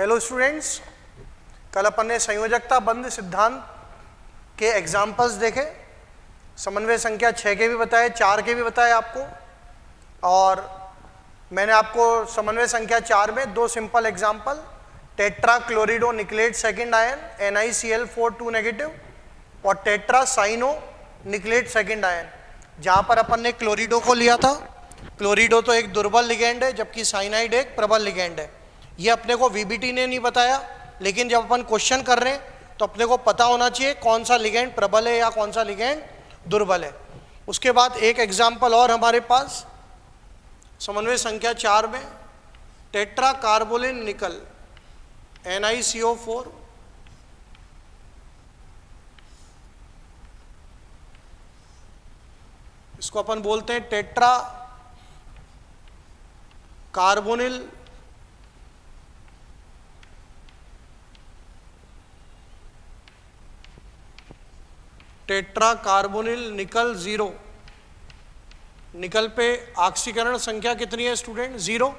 Hello students, कल अपन ने संयोजकता बंध सिद्धांत के एग्जाम्पल्स देखे। समन्वय संख्या 6 के भी बताए, 4 के भी बताए आपको। और मैंने आपको समन्वय संख्या 4 में 2 simple example, tetra chlorido nickelate second ion NiCl4 2 negative और tetra cyano nickelate second ion, जहाँ पर अपन ने क्लोरिडो को लिया था। क्लोरिडो तो एक दुर्बल लिगेंड है, जबकि साइनाइड एक प्रबल लिगेंड है। ये अपने को वीबीटी ने नहीं बताया, लेकिन जब अपन क्वेश्चन कर रहे हैं तो अपने को पता होना चाहिए कौन सा लिगेंड प्रबल है या कौन सा लिगेंड दुर्बल है। उसके बाद एक एग्जाम्पल और हमारे पास समन्वय संख्या 4 में टेट्रा कार्बोलिन निकल NiCO4 इसको अपन बोलते हैं टेट्रा कार्बोनिल टेट्रा कार्बोनिल निकल 0। निकल पे ऑक्सीकरण संख्या कितनी है स्टूडेंट? 0।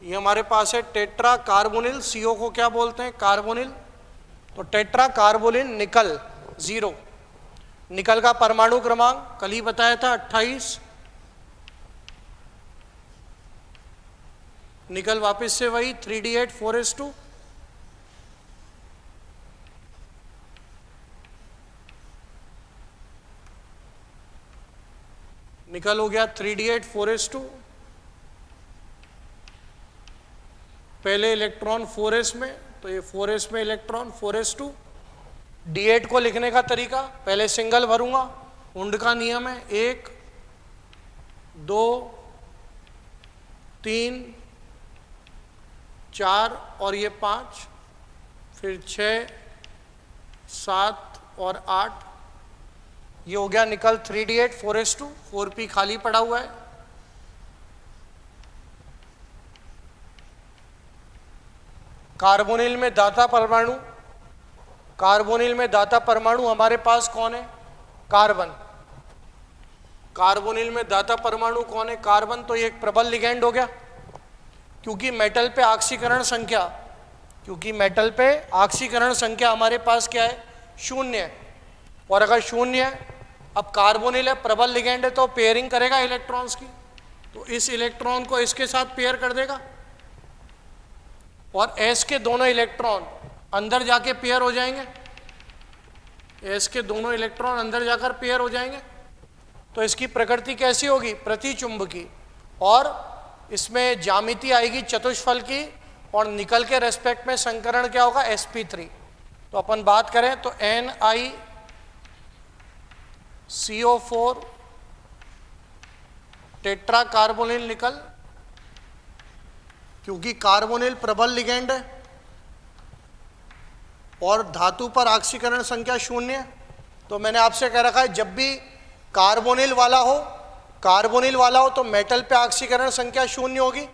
ये हमारे पास है टेट्रा कार्बोनिल, CO को क्या बोलते हैं? कार्बोनिल। तो टेट्रा कार्बोनिल निकल 0। निकल का परमाणु क्रमांक कल ही बताया था 28। निकल वापस से वही 3D8 4s2। निकल हो गया 3D8 4s2। पहले इलेक्ट्रॉन 4s में, तो ये 4s में इलेक्ट्रॉन 4s2। D8 को लिखने का तरीका, पहले सिंगल भरूंगा, हुंड का नियम है 1 2 3 4 और ये 5, फिर 6 7 और 8। ये हो गया निकल 3D8 4s2। 4p खाली पड़ा हुआ है। कार्बोनिल में दाता परमाणु, कार्बोनिल में दाता परमाणु हमारे पास कौन है? कार्बन। कार्बोनिल में दाता परमाणु कौन है? कार्बन। तो ये एक प्रबल लिगेंड हो गया, क्योंकि मेटल पे ऑक्सीकरण संख्या, क्योंकि मेटल पे ऑक्सीकरण संख्या हमारे पास क्या है? 0 है। और अगर 0 है, अब कार्बोनिल है, प्रबल लिगेंड है, तो पेयरिंग करेगा इलेक्ट्रॉन्स की। तो इस इलेक्ट्रॉन को इसके साथ पेयर कर देगा और S के दोनों इलेक्ट्रॉन अंदर जाके पेयर हो जाएंगे। S के दोनों इलेक्ट्रॉन अंदर जाकर पेयर हो जाएंगे। तो इसकी प्रकृति कैसी होगी? प्रतिचुंबकी। और इसमें ज्यामिति आएगी चतुष्फल की, और निकल के रेस्पेक्ट में संकरण क्या होगा? sp3। तो अपन बात करें तो NiCO4 टेट्रा कार्बोनिल निकल, क्योंकि कार्बोनिल प्रबल लिगेंड है और धातु पर ऑक्सीकरण संख्या 0 है। तो मैंने आपसे कह रखा है जब भी कार्बोनिल वाला हो तो मेटल पे ऑक्सीकरण संख्या 0 होगी।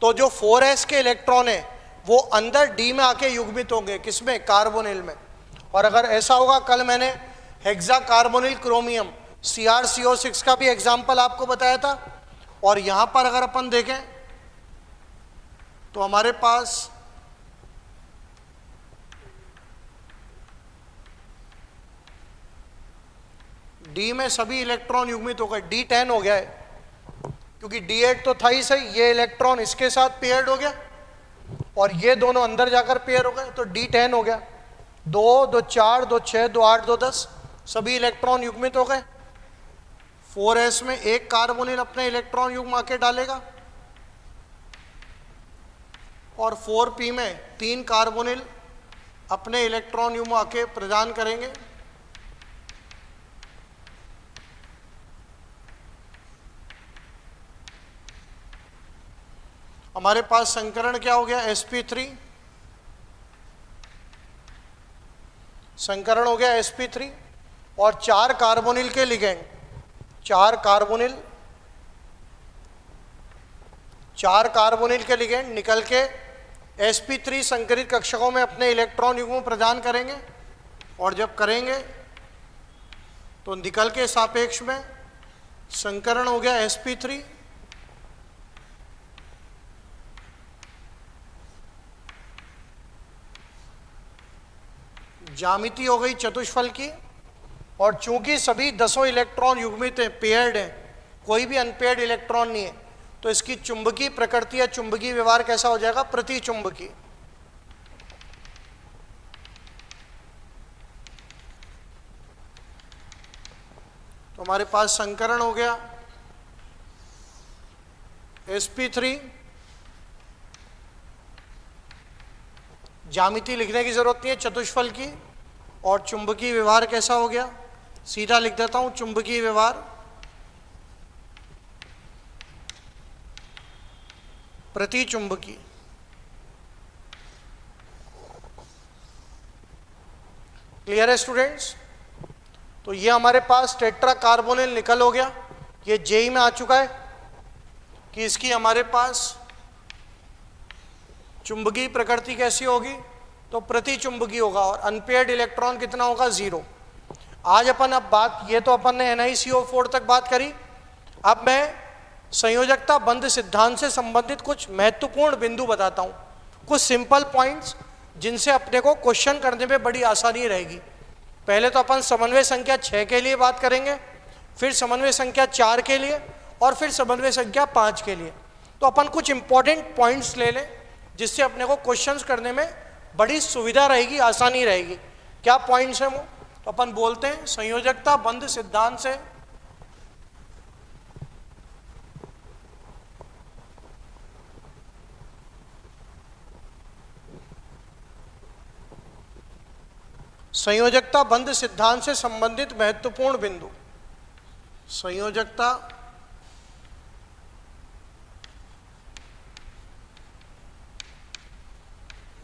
तो जो 4s के इलेक्ट्रॉन है वो अंदर D में आके युग्मित होंगे। किसमें? कार्बोनिल में। और अगर ऐसा होगा, कल मैंने हेक्सा कार्बोनिल क्रोमियम CrCO6 का भी एग्जाम्पल आपको बताया था। और यहाँ पर अगर अपन देखें तो हमारे पास D में सभी इलेक्ट्रॉन युग्मित हो गए। D10 हो गया है, क्योंकि D8 तो था ही सही। ये इलेक्ट्रॉन इसके साथ पेयर्ड हो गया और ये दोनों अंदर जाकर पेयर हो गए, तो D10 हो गया। 2 2 4 2 6 2 8 2 10 सभी इलेक्ट्रॉन युग्मित हो गए। 4s में एक कार्बोनिल अपने इलेक्ट्रॉन युग्म आके डालेगा और 4p में 3 कार्बोनिल अपने इलेक्ट्रॉन युग्म आके प्रदान करेंगे। हमारे पास संकरण क्या हो गया? sp3। संकरण हो गया sp3 और 4 कार्बोनिल के लिगेंड, 4 कार्बोनिल के लिगेंड निकल के sp3 संकरित कक्षकों में अपने इलेक्ट्रॉन युग्म प्रदान करेंगे। और जब करेंगे तो निकल के सापेक्ष में संकरण हो गया sp3। ज्यामिति हो गई चतुष्फल की, और चूंकि सभी 10 इलेक्ट्रॉन युग्मित हैं, पेयर्ड हैं, कोई भी अनपेयर्ड इलेक्ट्रॉन नहीं है, तो इसकी चुंबकीय प्रकृति या चुंबकीय व्यवहार कैसा हो जाएगा? प्रतिचुंबकीय। तो हमारे पास संकरण हो गया sp3, ज्यामिति लिखने की जरूरत नहीं है चतुष्फल की, और चुंबकीय व्यवहार कैसा हो गया? सीधा लिख देता हूं, चुंबकीय व्यवहार प्रतिचुंबकीय। क्लियर है स्टूडेंट्स? तो ये हमारे पास टेट्रा कार्बोनिल निकल हो गया, ये जेई में आ चुका है कि इसकी हमारे पास चुंबकीय प्रकृति कैसी होगी? तो प्रतिचुंबकीय होगा, और अनपेयर्ड इलेक्ट्रॉन कितना होगा? 0। आज अपन अब बात, ये तो अपन ने NiCO4 तक बात करी, अब मैं संयोजकता बंध सिद्धांत से संबंधित कुछ महत्वपूर्ण बिंदु बताता हूं, कुछ सिंपल पॉइंट्स जिनसे अपने को क्वेश्चन करने में बड़ी आसानी रहेगी। पहले तो अपन समन्वय संख्या 6 के लिए बात करेंगे, फिर समन्वय संख्या 4 के लिए, और फिर समन्वय संख्या 5 के लिए। तो अपन कुछ इंपॉर्टेंट पॉइंट्स ले लें जिससे अपने को क्वेश्चंस करने में बड़ी सुविधा रहेगी, आसानी रहेगी। क्या पॉइंट्स हैं वो? तो अपन बोलते हैं संयोजकता बंध सिद्धांत से संयोजकता बंध सिद्धांत से संबंधित महत्वपूर्ण बिंदु। संयोजकता बंध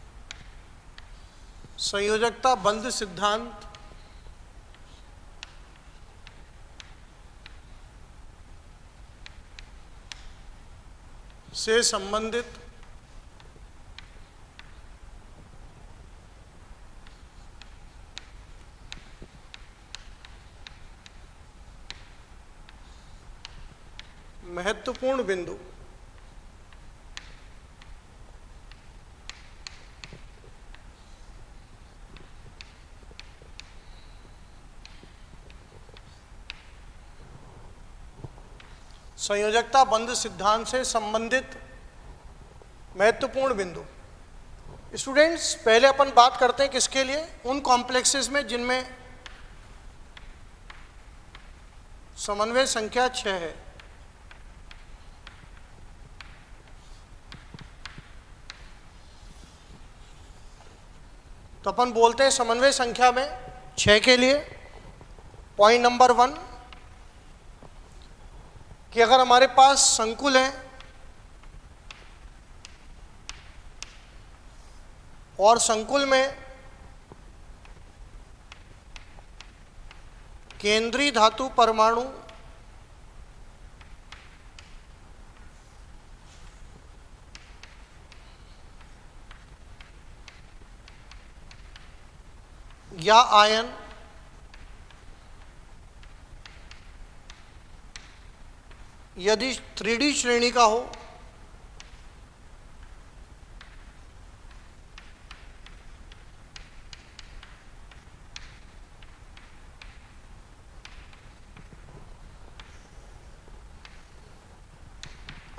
सिद्धांत से संबंधित महत्वपूर्ण बिंदु। संयोजकता बंध सिद्धांत से संबंधित महत्वपूर्ण बिंदु। स्टूडेंट्स, पहले अपन बात करते हैं किसके लिए? उन कॉम्प्लेक्सेस में जिनमें समन्वय संख्या 6 है। तो अपन बोलते हैं समन्वय संख्या में 6 के लिए पॉइंट नंबर 1 कि अगर हमारे पास संकुल है और संकुल में केंद्रीय धातु परमाणु या आयन यदि 3D श्रेणी का हो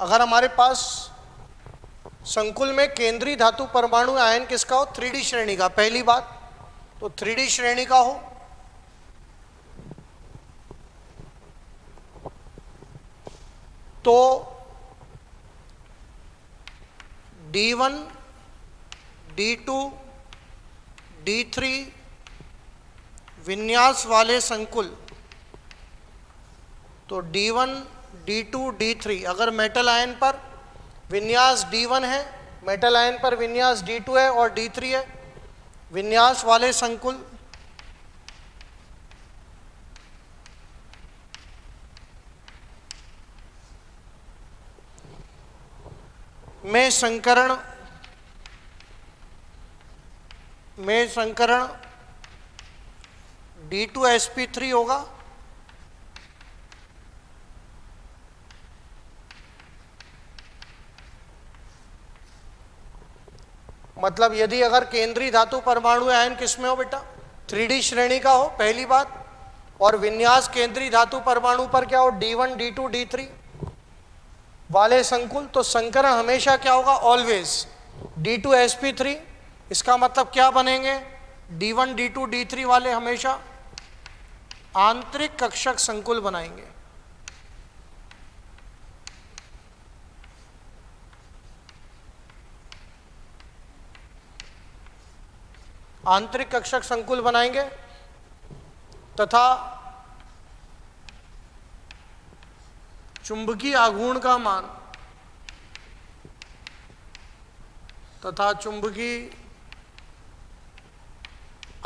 अगर हमारे पास संकुल में केंद्रीय धातु परमाणु आयन किसका हो? 3D श्रेणी का। पहली बात तो 3D श्रेणी का हो तो D1, D2, D3 विन्यास वाले संकुल, तो D1, D2, D3 अगर मेटल आयन पर विन्यास D1 है, मेटल आयन पर विन्यास D2 है और D3 है, विन्यास वाले संकुल में संकरण D2sp3 होगा। मतलब यदि अगर केंद्रीय धातु परमाणु आयन किस में हो बेटा? 3D श्रेणी का हो पहली बात, और विन्यास केंद्रीय धातु परमाणु पर क्या हो, D1 D2 D3 वाले संकुल, तो संकरण हमेशा क्या होगा, ऑलवेज D2sp3। इसका मतलब क्या बनेंगे, D1 D2 D3 वाले हमेशा आंतरिक कक्षक संकुल बनाएंगे। आंतरिक कक्षक संकुल बनाएंगे तथा चुंबकीय आघूर्ण का मान तथा चुंबकीय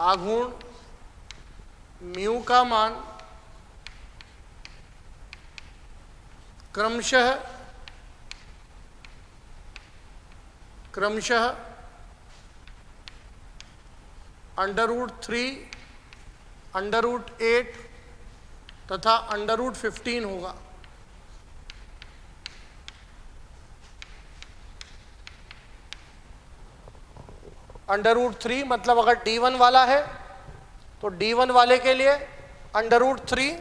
आघूर्ण म्यू का मान क्रमशः √3, √8 तथा √15 होगा। √3 मतलब अगर D1 वाला है तो D1 वाले के लिए √3,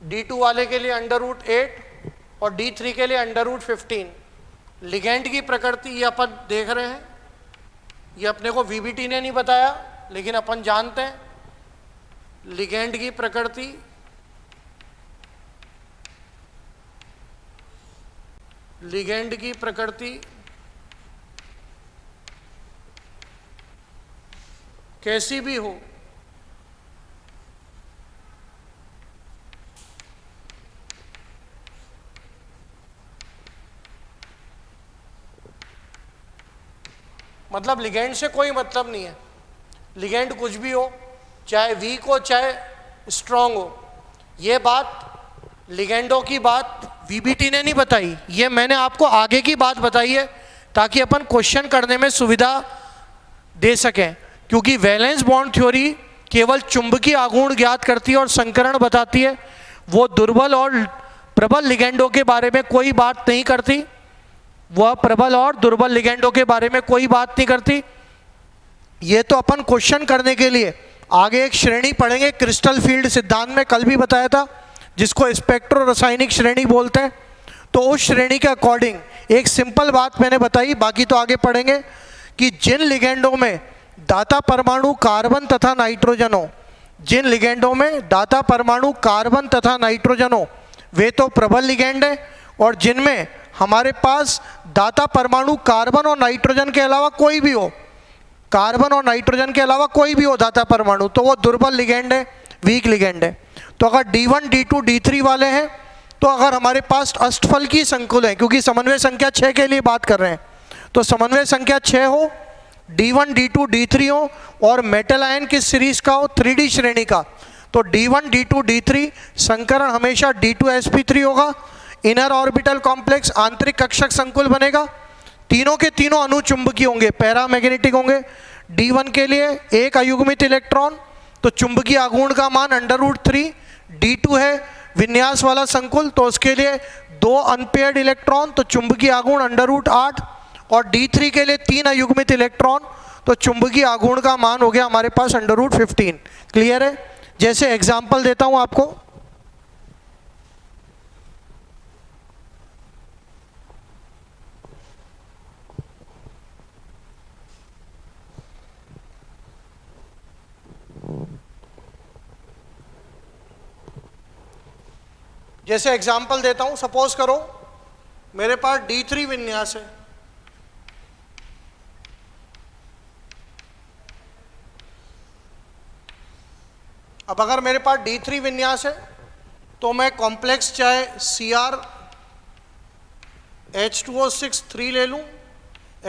D2 वाले के लिए √8 और D3 के लिए √15। लिगेंड की प्रकृति ये अपन देख रहे हैं, ये अपने को VBT ने नहीं बताया लेकिन अपन जानते हैं लिगेंड की प्रकृति कैसी भी हो, मतलब लिगेंड से कोई मतलब नहीं है, लिगेंड कुछ भी हो, चाहे वीक हो चाहे स्ट्रांग हो। ये बात लिगेंडों की बात VBT ने नहीं बताई, ये मैंने आपको आगे की बात बताई है ताकि अपन क्वेश्चन करने में सुविधा दे सकें, क्योंकि वैलेंस बॉन्ड थ्योरी केवल चुंबकीय आघूर्ण ज्ञात करती है और संकरण बताती है, वो दुर्बल और प्रबल लिगेंडों के बारे में कोई बात नहीं करती, वह प्रबल और दुर्बल लिगेंडों के बारे में कोई बात नहीं करती। ये तो अपन क्वेश्चन करने के लिए आगे एक श्रेणी पढ़ेंगे क्रिस्टल फील्ड सिद्धांत में, कल भी बताया था, जिसको स्पेक्ट्रो रासायनिक श्रेणी बोलते हैं। तो उस श्रेणी के अकॉर्डिंग एक सिंपल बात मैंने बताई, बाकी तो आगे पढ़ेंगे, कि जिन लिगेंडों में दाता परमाणु कार्बन तथा नाइट्रोजन हो, जिन लिगेंडों में दाता परमाणु कार्बन तथा नाइट्रोजन हो वे तो प्रबल लिगेंड है, और जिनमें हमारे पास दाता परमाणु कार्बन और नाइट्रोजन के अलावा कोई भी हो, कार्बन और नाइट्रोजन के अलावा कोई भी हो दाता परमाणु, तो वो दुर्बल लिगेंड है, वीक लिगेंड है। तो अगर D1 D2 D3 वाले हैं तो अगर हमारे पास अष्टफल की संकुल है, क्योंकि समन्वय संख्या 6 के लिए बात कर रहे हैं, तो समन्वय संख्या 6 हो, D1 D2 D3 हो और मेटल आयन किस सीरीज का हो, 3D श्रेणी का, तो D1 D2 D3 संकरण हमेशा D2sp3 होगा। इनर ऑर्बिटल कॉम्प्लेक्स आंतरिक कक्षक संकुल बनेगा, तीनों के तीनों अनुचुंबकीय होंगे, पैरामैग्नेटिक होंगे। D1 के लिए एक अयुग्मित इलेक्ट्रॉन, तो चुंबकीय आघूर्ण का मान √3। D2 है विन्यास वाला संकुल, तो उसके लिए 2 अनपेयर्ड इलेक्ट्रॉन, तो चुंबकीय आघूर्ण √8, और D3 के लिए 3 अयुग्मित इलेक्ट्रॉन, तो चुंबकीय आघूर्ण का मान हो गया हमारे पास √15। क्लियर है? जैसे एग्जाम्पल देता हूं आपको, सपोज करो मेरे पास D3 विन्यास है, अब अगर मेरे पास D3 विन्यास है तो मैं कॉम्प्लेक्स चाहे CrH2O6 3 ले लूं,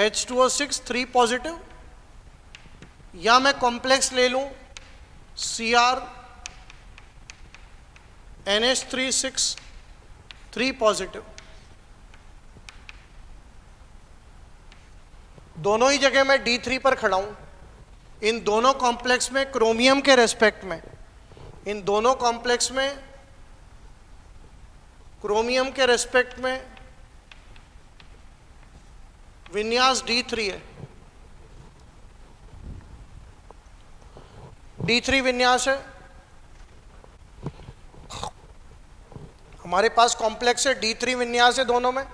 H2O6 3 पॉजिटिव, या मैं कॉम्प्लेक्स ले लूं CrNH3 3 पॉजिटिव। दोनों ही जगह मैं D3 पर खड़ा हूं। इन दोनों कॉम्प्लेक्स में क्रोमियम के रेस्पेक्ट में, इन दोनों कॉम्प्लेक्स में क्रोमियम के रेस्पेक्ट में विन्यास D3 है, D3 विन्यास है। हमारे पास कॉम्प्लेक्स है, D3 विन्यास है दोनों में।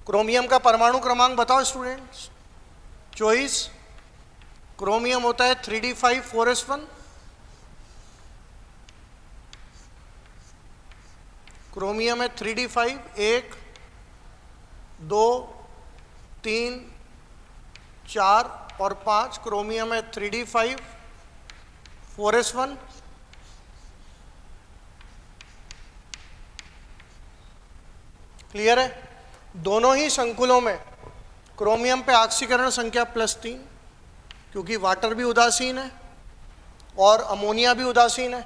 क्रोमियम का परमाणु क्रमांक बताओ स्टूडेंट्स, चॉइस। क्रोमियम होता है 3d5 4s1, क्रोमियम है 3d5 1 2 3 4 और 5, क्रोमियम है 3d5 4s1। क्लियर है? दोनों ही संकुलों में क्रोमियम पे ऑक्सीकरण संख्या +3, क्योंकि वाटर भी उदासीन है और अमोनिया भी उदासीन है,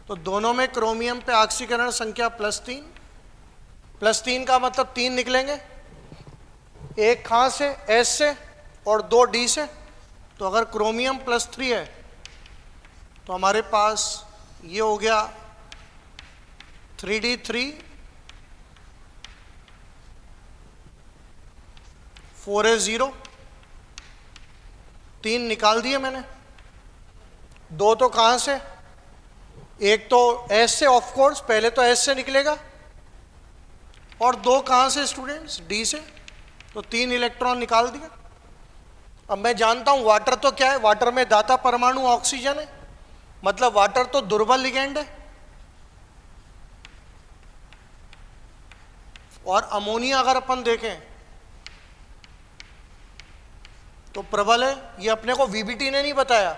तो दोनों में क्रोमियम पे ऑक्सीकरण संख्या +3। +3 का मतलब 3 निकलेंगे, एक कहाँ से, S से, और 2 D से। तो अगर क्रोमियम +3 है तो हमारे पास ये हो गया 3d3 4s0, 3 निकाल दिए मैंने। 2 तो कहाँ से, एक तो S से, ऑफ कोर्स पहले तो S से निकलेगा, और 2 कहाँ से स्टूडेंट्स, D से, तो 3 इलेक्ट्रॉन निकाल दिए। अब मैं जानता हूँ वाटर तो क्या है, वाटर में दाता परमाणु ऑक्सीजन है, मतलब वाटर तो दुर्बल लिगेंड है, और अमोनिया अगर अपन देखें तो प्रबल है। ये अपने को वीबीटी ने नहीं बताया,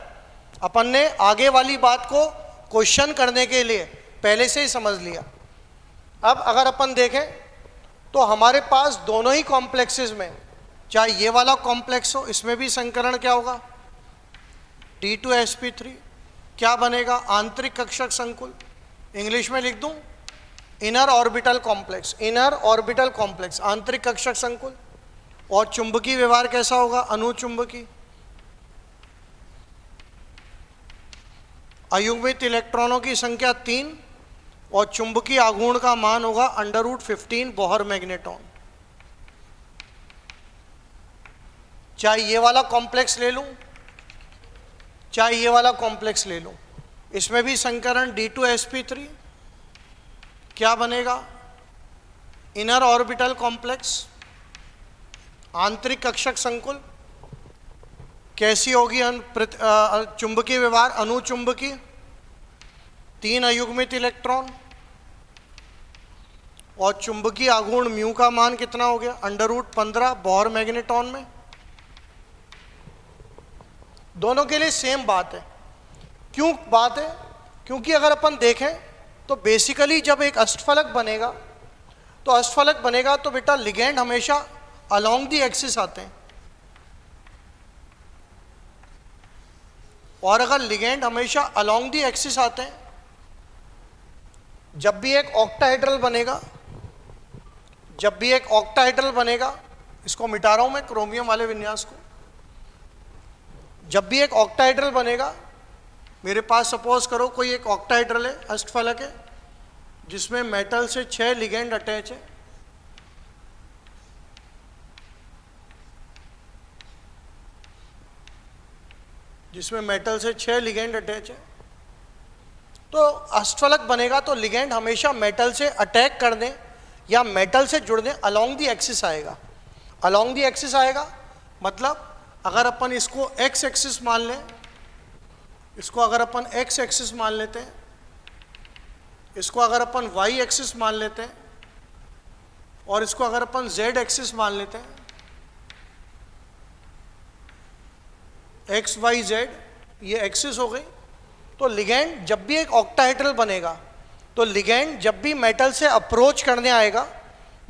अपन ने आगे वाली बात को क्वेश्चन करने के लिए पहले से ही समझ लिया। अब अगर अपन देखें तो हमारे पास दोनों ही कॉम्प्लेक्सेस में, चाहे ये वाला कॉम्प्लेक्स हो, इसमें भी संकरण क्या होगा, D2sp3। क्या बनेगा, आंतरिक कक्षक संकुल, इंग्लिश में लिख दूं inner orbital complex, inner orbital complex, आंतरिक कक्षक संकुल। और चुंबकीय व्यवहार कैसा होगा, अनुचुंबकी। अयुग्मित इलेक्ट्रॉनों की संख्या 3 और चुंबकीय आघूर्ण का मान होगा √15 बोहर मैग्नेटॉन। चाहे ये वाला कॉम्प्लेक्स ले लूं, चाहे ये वाला कॉम्प्लेक्स ले लूं, इसमें भी संकरण D2sp3 क्या बनेगा, इनर ऑर्बिटल कॉम्प्लेक्स, आंतरिक कक्षक संकुल। कैसी होगी चुंबकीय व्यवहार, अनुचुंबकीय, 3 अयुग्मित इलेक्ट्रॉन, और चुंबकीय आघूर्ण म्यू का मान कितना हो गया, √15 बोहर मैग्नेटॉन में। दोनों के लिए सेम बात है। क्यों बात है, क्योंकि अगर अपन देखें तो बेसिकली जब एक अष्टफलक बनेगा, तो अष्टफलक बनेगा तो बेटा लिगेंड हमेशा अलोंग दी एक्सिस आते हैं, और अगर लिगेंड हमेशा अलोंग दी एक्सिस आते हैं, जब भी एक ऑक्टाहेड्रल बनेगा, जब भी एक ऑक्टाहेड्रल बनेगा, इसको मिटा रहा हूं मैं क्रोमियम वाले विन्यास को, जब भी एक ऑक्टाहेड्रल बनेगा, मेरे पास सपोज करो कोई एक ऑक्टाहेड्रल है, अष्टफलक है, जिसमें मेटल से 6 लिगेंड अटैच है, जिसमें मेटल से 6 लिगेंड अटैच है, तो अष्टफलक बनेगा तो लिगेंड हमेशा मेटल से अटैक करने या मेटल से जुड़ने अलोंग दी एक्सिस आएगा। अलोंग दी एक्सिस आएगा मतलब अगर अपन इसको एक्स एक्सिस मान लें, इसको अगर अपन एक्स एक्सिस मान लेते हैं, इसको अगर अपन वाई एक्सिस मान लेते हैं, और इसको अगर अपन जेड एक्सिस मान लेते हैं, एक्स वाई जेड, ये एक्सिस हो गई, तो लिगेंड जब भी एक ऑक्टाहेड्रल बनेगा, तो लिगेंड जब भी मेटल से अप्रोच करने आएगा,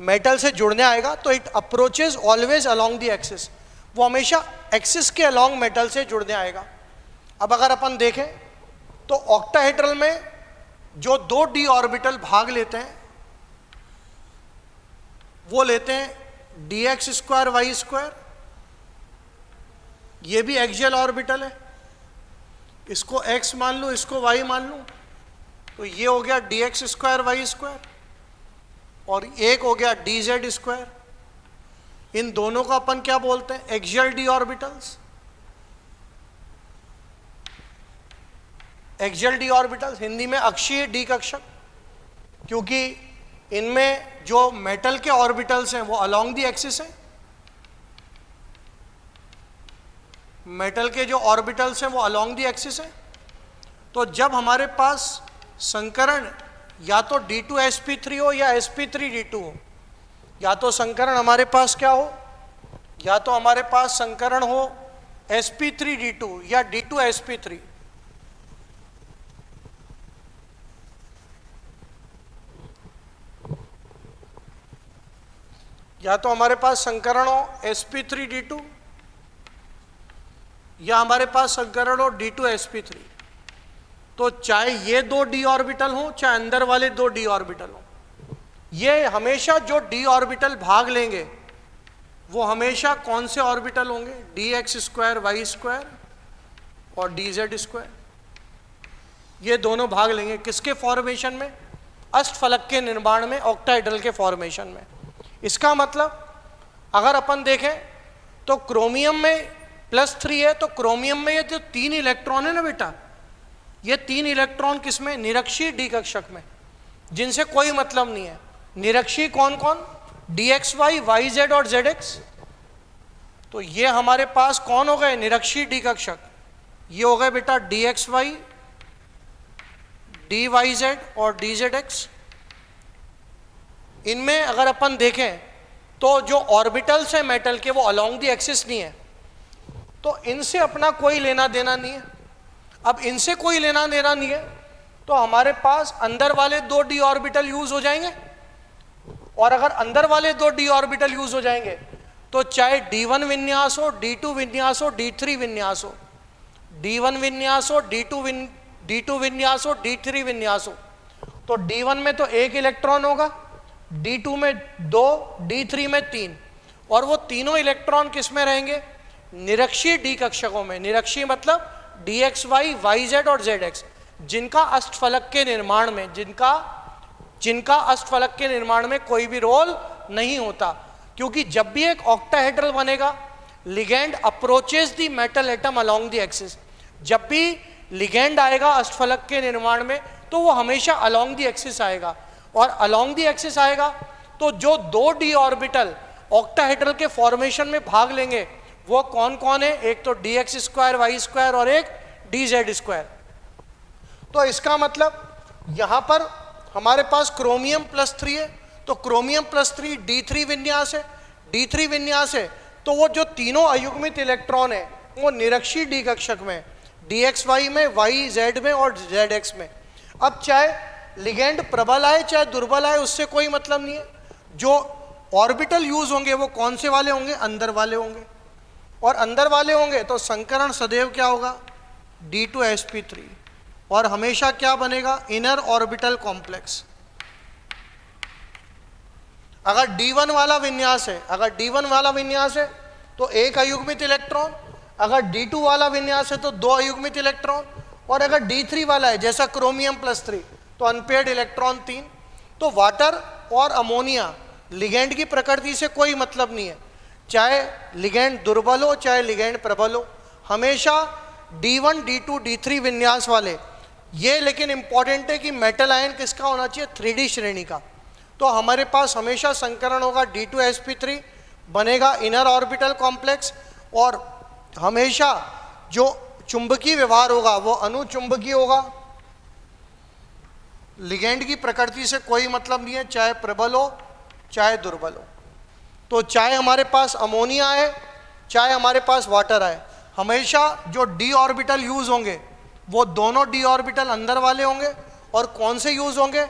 मेटल से जुड़ने आएगा, तो it approaches always along the axis, वो हमेशा एक्सिस के अलोंग मेटल से जुड़ने आएगा। अब अगर अपन देखें तो ऑक्टाहेड्रल में जो 2 d ऑर्बिटल भाग लेते हैं, वो लेते हैं dx²y², ये भी एक्सियल ऑर्बिटल है, इसको x मान लूँ, इसको y मान लूँ, तो ये हो गया dx² y², और एक हो गया dz²। इन दोनों को अपन क्या बोलते हैं? Axial D orbitals. Axial D orbitals Hindi में अक्षीय डी कक्षक, क्योंकि इनमें जो मेटल के ऑर्बिटल्स हैं वो अलोंग दी एक्सिस है। मेटल के जो ऑर्बिटल्स हैं वो अलोंग दी एक्सिस है। तो जब हमारे पास संकरण या तो D2sp3 हो या sp3d2 हो, या तो संकरण हमारे पास क्या हो, या तो हमारे पास संकरण हो sp3d2 या D2sp3। या तो हमारे पास संकरण हो sp3d2 या हमारे पास संकरण हो D2sp3। तो चाहे ये दो डी ऑर्बिटल हो, चाहे अंदर वाले दो डी ऑर्बिटल हो, ये हमेशा जो डी ऑर्बिटल भाग लेंगे वो हमेशा कौन से ऑर्बिटल होंगे? dx² y² और dz²। ये दोनों भाग लेंगे किसके फॉर्मेशन में? अष्टफलक के निर्माण में, ऑक्टाहेड्रल के फॉर्मेशन में। इसका मतलब अगर अपन देखें तो क्रोमियम में +3 है, तो क्रोमियम में ये जो 3 इलेक्ट्रॉन है ना बेटा, ये 3 इलेक्ट्रॉन किसमें? निरक्षीय डी कक्षक में, जिनसे कोई मतलब नहीं है। निरक्षीय कौन कौन? dxy, yz और zx। तो ये हमारे पास कौन हो गए? निरक्षीय डी कक्षक। ये हो गए बेटा dxy, dyz और dzx। इनमें अगर अपन देखें तो जो ऑर्बिटल्स हैं मेटल के वो अलोंग दी एक्सिस नहीं है, तो इनसे अपना कोई लेना देना नहीं है। अब इनसे कोई लेना देना नहीं है तो हमारे पास अंदर वाले दो डी ऑर्बिटल यूज हो जाएंगे, और अगर अंदर वाले दो डी ऑर्बिटल यूज हो जाएंगे तो चाहे D1 विन्यास हो, D2 विन्यास हो, D3 विन्यास हो, D1 विन्यास हो, D2 विन्यास हो, D3 विन्यास हो, तो D1 में तो 1 इलेक्ट्रॉन होगा, D2 में 2, D3 में 3, और वो तीनों इलेक्ट्रॉन किस में रहेंगे? निरक्षीय डी कक्षकों में। निरक्षीय मतलब dxy, yz और zx, जिनका अष्टफलक के निर्माण में जिनका अष्टफलक के निर्माण में कोई भी रोल नहीं होता। क्योंकि जब भी एक ऑक्टाहेड्रल बनेगा, ligand approaches the metal atom along the axis. जब भी लिगेंड आएगा अष्टफलक के निर्माण में तो वो हमेशा अलोंग द एक्सिस आएगा, और अलोंग द एक्सिस आएगा तो जो दो डी ऑर्बिटल ऑक्टाहेड्रल के फॉर्मेशन में भाग लेंगे वो कौन कौन है? एक तो dx² y² और एक dz²। तो इसका मतलब यहां पर हमारे पास क्रोमियम +3 है, तो क्रोमियम +3 D3 विन्यास है। D3 विन्यास है तो वो जो तीनों अयुग्मित इलेक्ट्रॉन है वो निरक्षीय डी कक्षक में, dxy में, yz में और zx में। अब चाहे लिगेंड प्रबल आए चाहे दुर्बल आए, उससे कोई मतलब नहीं है। जो ऑर्बिटल यूज होंगे वो कौन से वाले होंगे? अंदर वाले होंगे, और अंदर वाले होंगे तो संकरण सदैव क्या होगा? D2sp3, और हमेशा क्या बनेगा? Inner orbital complex. अगर D1 वाला विन्यास है, तो 1 अयुग्मित इलेक्ट्रॉन, अगर D2 वाला विन्यास है तो 2 अयुग्मित इलेक्ट्रॉन, और अगर D3 वाला है जैसा क्रोमियम +3 तो अनपेयर्ड इलेक्ट्रॉन 3। तो वाटर और अमोनिया लिगेंड की प्रकृति से कोई मतलब नहीं है, चाहे लिगेंड दुर्बल हो चाहे लिगेंड प्रबल हो, हमेशा D1, D2, D3 विन्यास वाले ये। लेकिन इंपॉर्टेंट है कि मेटल आयन किसका होना चाहिए? 3D श्रेणी का। तो हमारे पास हमेशा संकरण होगा D2sp3, बनेगा इनर ऑर्बिटल कॉम्प्लेक्स, और हमेशा जो चुंबकीय व्यवहार होगा वो अनुचुंबकीय होगा। लिगेंड की प्रकृति से कोई मतलब नहीं है, चाहे प्रबल हो चाहे दुर्बल हो। तो चाहे हमारे पास अमोनिया है चाहे हमारे पास वाटर आए, हमेशा जो डी ऑर्बिटल यूज होंगे वो दोनों डी ऑर्बिटल अंदर वाले होंगे, और कौन से यूज होंगे?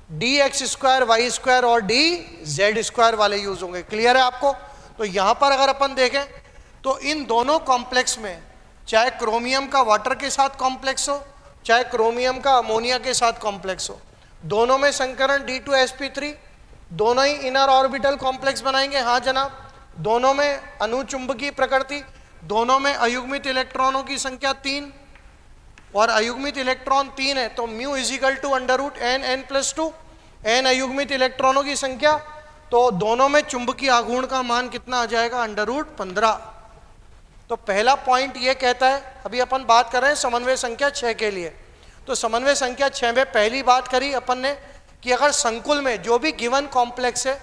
dx² y² और dz² वाले यूज होंगे। क्लियर है आपको? तो यहां पर अगर अपन देखें तो इन दोनों कॉम्प्लेक्स में, चाहे क्रोमियम का वाटर के साथ कॉम्प्लेक्स हो चाहे क्रोमियम का अमोनिया के साथ कॉम्प्लेक्स हो, दोनों में संकरण D2sp3, दोनों ही इनर ऑर्बिटल कॉम्प्लेक्स बनाएंगे। हाँ जनाब, दोनों में अनुचुंबकीय प्रकृति, दोनों में अयुग्मित इलेक्ट्रॉनों की संख्या 3, और अयुग्मित इलेक्ट्रॉन 3 है तो μ = √n n + 2, n अयुग्मित इलेक्ट्रॉनों की संख्या, तो तो दोनों में चुंबकीय आघूर्ण का मान कितना आ जाएगा, √15। तो पहला पॉइंट ये कहता है, अभी अपन बात कर रहे हैं समन्वय संख्या 6 के लिए। तो समन्वय संख्या 6 में पहली बात करी अपन ने कि अगर संकुल में जो भी गिवन कॉम्प्लेक्स है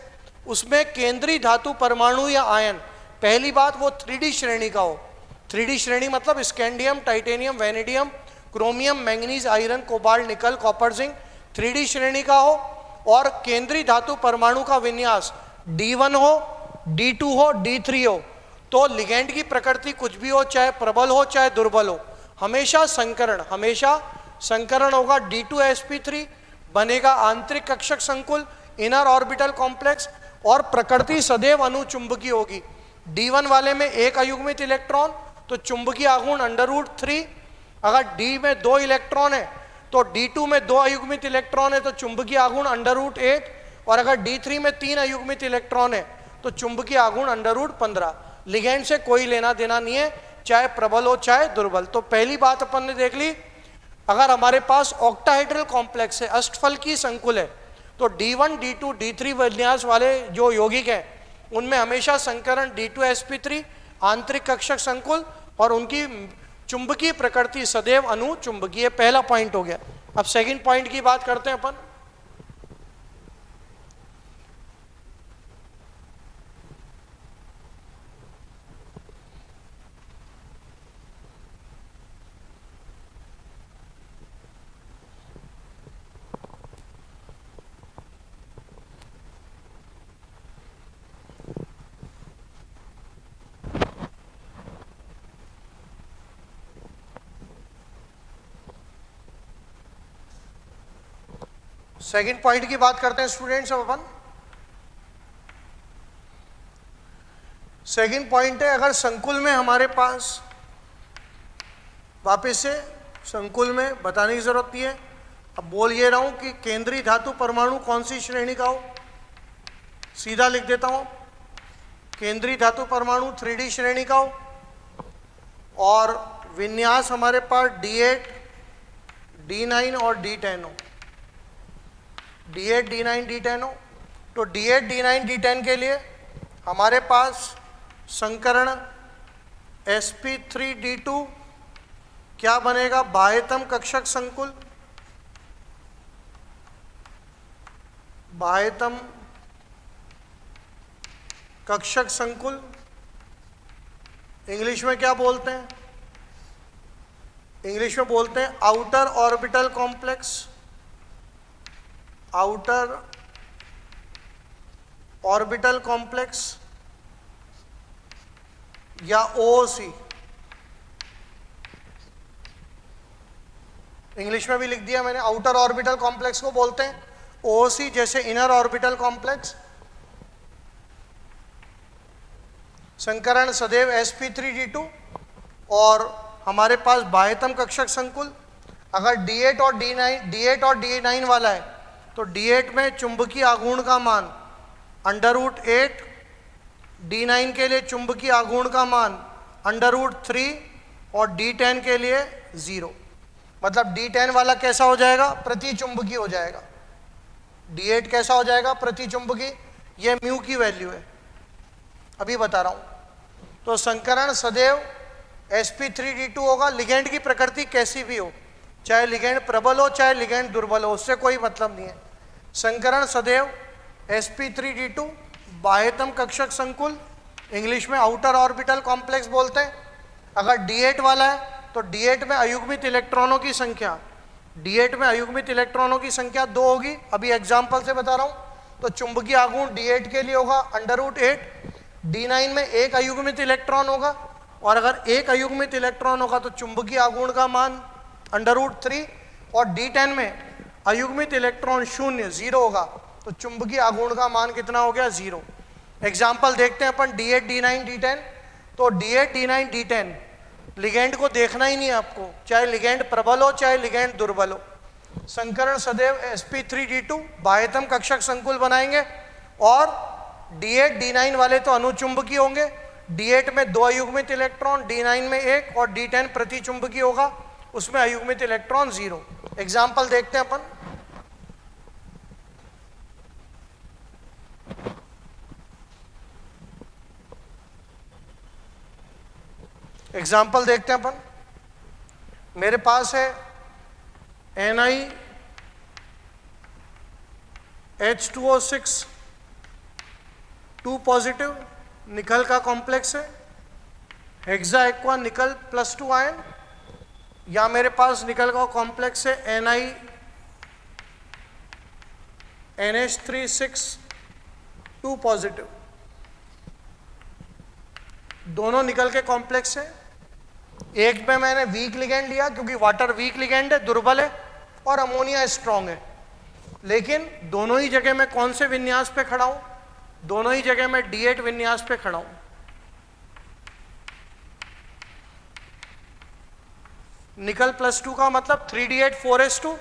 उसमें केंद्रीय धातु परमाणु या आयन, पहली बात वो 3D श्रेणी का हो। 3D श्रेणी मतलब scandium, titanium, vanadium, chromium, manganese, iron, cobalt, निकल, कॉपर, जिंक, 3D श्रेणी का हो। और केंद्रीय धातु परमाणु का विन्यास D1 हो, D2 हो, D3 हो। तो लिगेंड की प्रकृति कुछ भी हो, चाहे प्रबल हो चाहे दुर्बल हो, हमेशा संकरण होगा। D2sp3 बनेगा आंतरिक कक्षक संकुल, इनर ऑर्बिटल कॉम्प्लेक्स, और प्रकृति सदैव अनुचुंबकीय होगी। D1 वाले में एक अयुग्मित इलेक्ट्रॉन तो चुंबकीय आघूर्ण √3। अगर D में 2 इलेक्ट्रॉन है तो D2 में 2 अयुग्मित इलेक्ट्रॉन है तो चुंबकीय आघूर्ण √8। और अगर D3 में 3 अयुग्मित इलेक्ट्रॉन है तो चुंबकीय आघूर्ण √15। लिगेंड से कोई लेना देना नहीं है, चाहे प्रबल हो चाहे दुर्बल। तो पहली बात अपन ने देख ली, अगर हमारे पास ऑक्टाहेड्रल कॉम्प्लेक्स है, अष्टफलकीय संकुल है, तो D1, D2, D3 विन्यास वाले जो यौगिक हैं उनमें हमेशा संकरण D2sp3 आंतरिक कक्षक संकुल और उनकी चुंबकीय प्रकृति सदैव अनुचुंबकीय। पहला पॉइंट हो गया। अब सेकंड पॉइंट की बात करते हैं अपन। सेकंड पॉइंट की बात करते हैं स्टूडेंट्स। अब अपन सेकंड पॉइंट है, अगर संकुल में हमारे पास, वापस से संकुल में बताने की जरूरत नहीं है, अब बोल ये रहा हूं कि केंद्रीय धातु परमाणु कौन सी श्रेणी का हो, सीधा लिख देता हूं, केंद्रीय धातु परमाणु 3D श्रेणी का हो, और विन्यास हमारे पास D8, D9 और D10 हो। D8, D9, D10 हो। तो D8, D9, D10 के लिए हमारे पास संकरण sp3d2 क्या बनेगा, बाह्यतम कक्षक संकुल, बाह्यतम कक्षक संकुल इंग्लिश में क्या बोलते हैं, इंग्लिश में बोलते हैं outer orbital complex, outer orbital complex या OOC। इंग्लिश में भी लिख दिया मैंने, आउटर ऑर्बिटल कॉम्प्लेक्स को बोलते हैं OOC, जैसे इनर ऑर्बिटल कॉम्प्लेक्स। संकरण सदैव sp3d2 और हमारे पास बाह्यतम कक्षक संकुल। अगर D8 और D9 वाला है तो D8 में चुंबकीय आघूर्ण का मान √8, D9 के लिए चुंबकीय आघूर्ण का मान √3 और D10 के लिए 0। मतलब D10 वाला कैसा हो जाएगा, प्रति चुंबकीय हो जाएगा। D8 कैसा हो जाएगा, प्रति चुंबकीय। ये म्यू की वैल्यू है, अभी बता रहा हूं। तो संकरण सदैव sp3d2 होगा। लिगेंड की प्रकृति कैसी भी हो, चाहे लिगेंड प्रबल हो चाहे लिगेंड दुर्बल हो, उससे कोई मतलब नहीं है। संकरण सदैव sp3d2 बाह्यतम कक्षक संकुल, इंग्लिश में आउटर ऑर्बिटल कॉम्प्लेक्स बोलते हैं। अगर D8 वाला है तो D8 में अयुग्मित इलेक्ट्रॉनों की संख्या, D8 में अयुग्मित इलेक्ट्रॉनों की संख्या 2 होगी। अभी एग्जाम्पल से बता रहा हूं। तो चुंबकीय आघूर्ण D8 के लिए होगा √8, D9 में एक अयुग्मित इलेक्ट्रॉन होगा, और अगर एक अयुग्मित इलेक्ट्रॉन होगा तो चुंबकीय आघूर्ण का मान √3, और D10 में अयुग्मित इलेक्ट्रॉन 0 होगा तो चुंबकीय आघूर्ण का मान कितना हो गया, 0। एग्जाम्पल देखते हैं अपन D8, D9, D10। तो D8, D9, D10 लिगेंड को देखना ही नहीं है आपको, चाहे लिगेंड प्रबल हो चाहे लिगेंड दुर्बल हो। संकरण सदैव sp3d2 बाह्यतम कक्षक संकुल बनाएंगे, और D8, D9 वाले तो अनुचुंबकीय होंगे। D8 में 2 अयुग्मित इलेक्ट्रॉन, D9 में 1 और D10 प्रति चुंबकीय होगा, उसमें अयुग्मित इलेक्ट्रॉन 0। एग्जाम्पल देखते हैं अपन। एग्जाम्पल देखते हैं अपन। मेरे पास है NiH2O6 2 पॉजिटिव निकल का कॉम्प्लेक्स है, हेक्सा एक्वा निकल +2 आयन, या मेरे पास निकल का कॉम्प्लेक्स है NiNH3 6 2 पॉजिटिव, दोनों निकल के कॉम्प्लेक्स है। एक में मैंने वीक लिगेंड लिया क्योंकि वाटर वीक लिगेंड है, दुर्बल है, और अमोनिया स्ट्रांग है, लेकिन दोनों ही जगह मैं कौन से विन्यास पे खड़ा हूं? दोनों ही जगह मैं D8 विन्यास पे खड़ा हूं। निकल +2 का मतलब 3D8 4s2,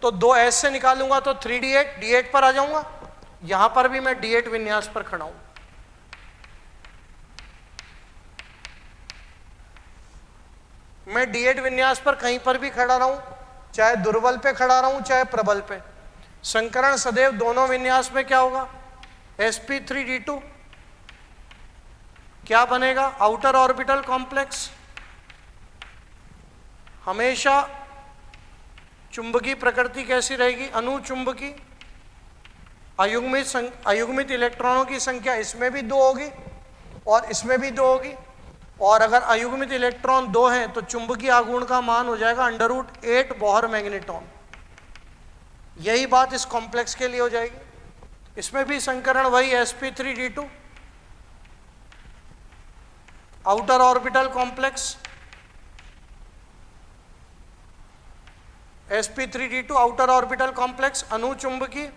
तो 2s से निकालूंगा तो 3D8 D8 पर आ जाऊंगा, यहां पर भी मैं D8 विन्यास पर खड़ा हूं। मैं D8 विन्यास पर कहीं पर भी खड़ा रहूं, चाहे दुर्बल पे खड़ा रहूं चाहे प्रबल पे, संकरण सदैव दोनों विन्यास में क्या होगा? sp3d2। क्या बनेगा? Outer orbital complex. हमेशा चुंबकीय प्रकृति कैसी रहेगी? अनुचुंबकी। अयुग्मित इलेक्ट्रॉनों की संख्या इसमें भी 2 होगी और इसमें भी 2 होगी, और अगर अयुग्मित इलेक्ट्रॉन 2 हैं तो चुंबकीय आघूर्ण का मान हो जाएगा √8 बोहर मैग्नेटॉन। यही बात इस कॉम्प्लेक्स के लिए हो जाएगी। इसमें भी संकरण वही sp3d2, outer orbital complex sp3d2 outer orbital complex अनुचुंबकी,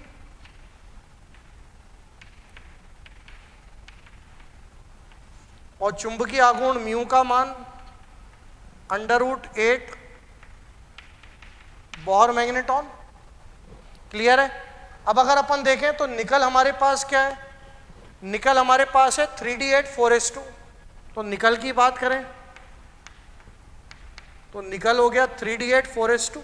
और चुंबकीय आघूर्ण म्यू का मान √8 बोहर मैग्नेटॉन। क्लियर है? अब अगर अपन देखें तो निकल हमारे पास क्या है? निकल हमारे पास है 3D8 4s2, तो निकल की बात करें तो निकल हो गया 3D8 4s2,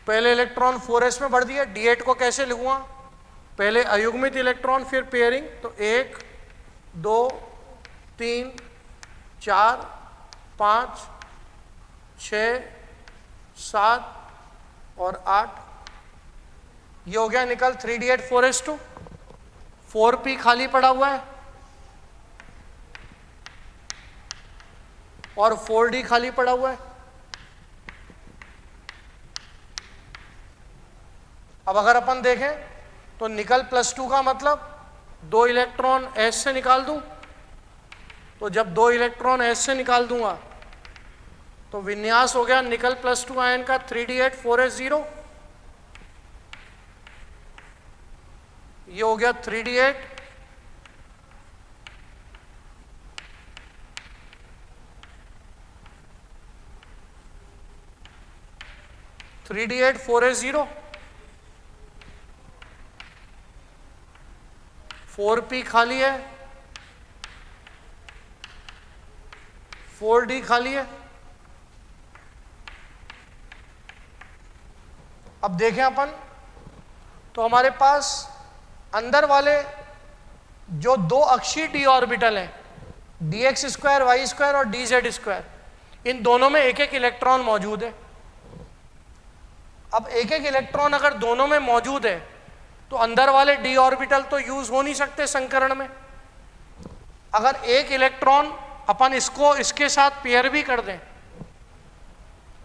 पहले इलेक्ट्रॉन 4s में बढ़ दिया। D8 को कैसे लिखूंगा? पहले अयुग्मित इलेक्ट्रॉन फिर पेयरिंग, तो 1 2 3 4 5 6 7 और 8, ये हो गया निकल 3D8 4s2। 4p खाली पड़ा हुआ है और 4d खाली पड़ा हुआ है। अब अगर अपन देखें तो निकल +2 का मतलब 2 इलेक्ट्रॉन s से निकाल दूं, तो जब 2 इलेक्ट्रॉन s से निकाल दूंगा तो विन्यास हो गया निकल +2 आयन का 3D8 4s0, ये हो गया 3D8 3D8 4s0, 4p खाली है, 4d खाली है। अब देखें अपन तो हमारे पास अंदर वाले जो 2 अक्षीय d ऑर्बिटल हैं, dx2 y2 और dz2, इन दोनों में एक एक इलेक्ट्रॉन मौजूद है। अब एक एक इलेक्ट्रॉन अगर दोनों में मौजूद है तो अंदर वाले d ऑर्बिटल तो यूज हो नहीं सकते संकरण में। अगर एक इलेक्ट्रॉन अपन इसको इसके साथ पेयर भी कर दें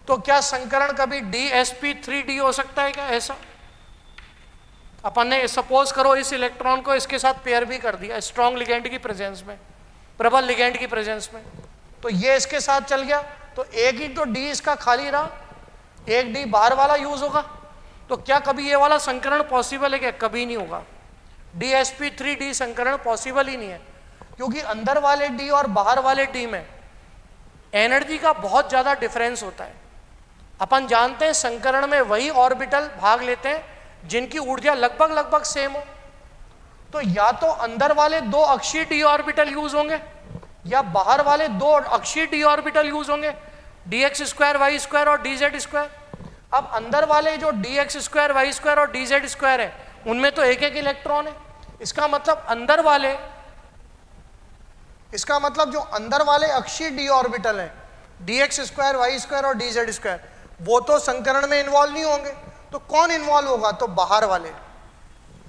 तो क्या संकरण कभी dsp3d हो सकता है क्या? ऐसा अपन ने सपोज करो इस इलेक्ट्रॉन को इसके साथ पेयर भी कर दिया स्ट्रॉन्ग लिगेंड की प्रेजेंस में, प्रबल लिगेंड की प्रेजेंस में, तो ये इसके साथ चल गया, तो एक ही तो d इसका खाली रहा, एक d बाहर वाला यूज होगा। तो क्या कभी ये वाला संकरण पॉसिबल है क्या? कभी नहीं होगा। dsp3d संकरण पॉसिबल ही नहीं है, क्योंकि अंदर वाले d और बाहर वाले d में एनर्जी का बहुत ज्यादा डिफरेंस होता है। अपन जानते हैं संकरण में वही ऑर्बिटल भाग लेते हैं जिनकी ऊर्जा लगभग सेम हो, तो या तो अंदर वाले 2 अक्षीय d ऑर्बिटल यूज होंगे या बाहर वाले 2 अक्षीय d ऑर्बिटल यूज होंगे। dx स्क्वायर वाई स्क्वायर और dz स्क्वायर। अब अंदर वाले जो dx स्क्वायर वाई स्क्वायर और dz स्क्वायर है उनमें तो एक एक इलेक्ट्रॉन है। इसका मतलब जो अंदर वाले अक्षीय d ऑर्बिटल है dx स्क्वायर वाई स्क्वायर और dz स्क्वायर, वो तो संकरण में इन्वॉल्व नहीं होंगे। तो कौन इन्वॉल्व होगा? तो बाहर वाले।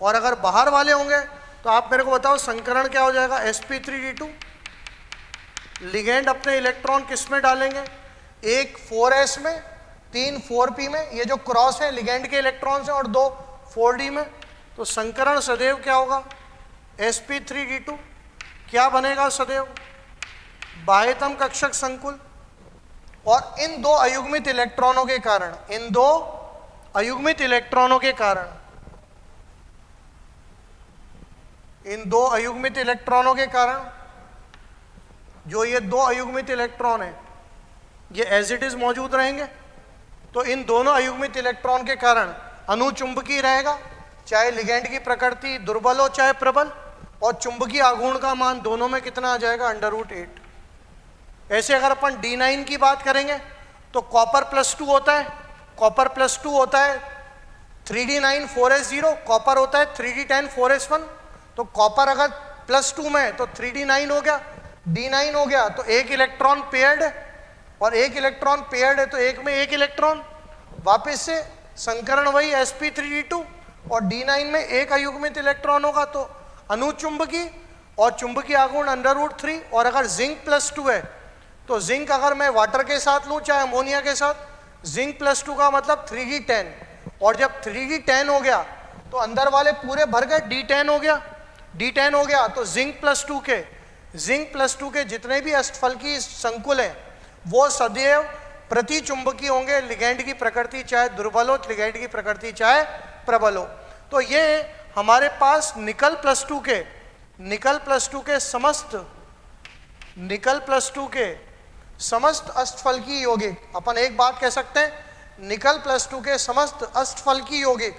और अगर बाहर वाले होंगे तो आप मेरे को बताओ संकरण क्या हो जाएगा? sp3d2। लिगेंड अपने इलेक्ट्रॉन किस में डालेंगे? एक 4s में, 3 4p में, ये जो क्रॉस है लिगेंड के इलेक्ट्रॉन्स हैं, और 2 4d में। तो संकरण सदैव क्या होगा? sp3d2। क्या बनेगा सदैव? बाह्यतम कक्षक संकुल। और इन दो अयुग्मित इलेक्ट्रॉनों के कारण, जो ये दो अयुग्मित इलेक्ट्रॉन हैं ये एज इट इज मौजूद रहेंगे। तो इन दोनों अयुग्मित इलेक्ट्रॉन के कारण अनुचुंबकीय रहेगा, चाहे लिगेंड की प्रकृति दुर्बल हो चाहे प्रबल। और चुंबकीय आघूर्ण का मान दोनों में कितना आ जाएगा? √8। ऐसे अगर अपन D9 की बात करेंगे तो कॉपर +2 होता है, 3d9 4s0, कॉपर होता है 3d10 4s1। तो कॉपर अगर +2 में तो 3d9 हो गया, D9 हो गया। तो एक इलेक्ट्रॉन पेयर्ड है, और एक इलेक्ट्रॉन पेयर्ड है तो एक में एक इलेक्ट्रॉन। वापस से संकरण वही sp3d2, और D9 में एक अयुग्मित इलेक्ट्रॉन होगा तो अनुचुंबकीय, और चुंबकीय आघूर्ण √3। और अगर जिंक +2 है तो जिंक अगर मैं वाटर के साथ लूँ चाहे अमोनिया के साथ, जिंक +2 का मतलब 3d10। और जब 3d10 हो गया तो अंदर वाले पूरे भर गए, d10 हो गया। तो जिंक +2 के जितने भी अष्टफलकीय संकुल हैं वो सदैव प्रतिचुंबकीय होंगे, लिगेंड की प्रकृति चाहे दुर्बल हो, लिगेंड की प्रकृति चाहे प्रबल हो। तो ये हमारे पास निकल +2 के समस्त अष्टफलकीय यौगिक, अपन एक बात कह सकते हैं, निकल +2 के समस्त अष्टफलकीय यौगिक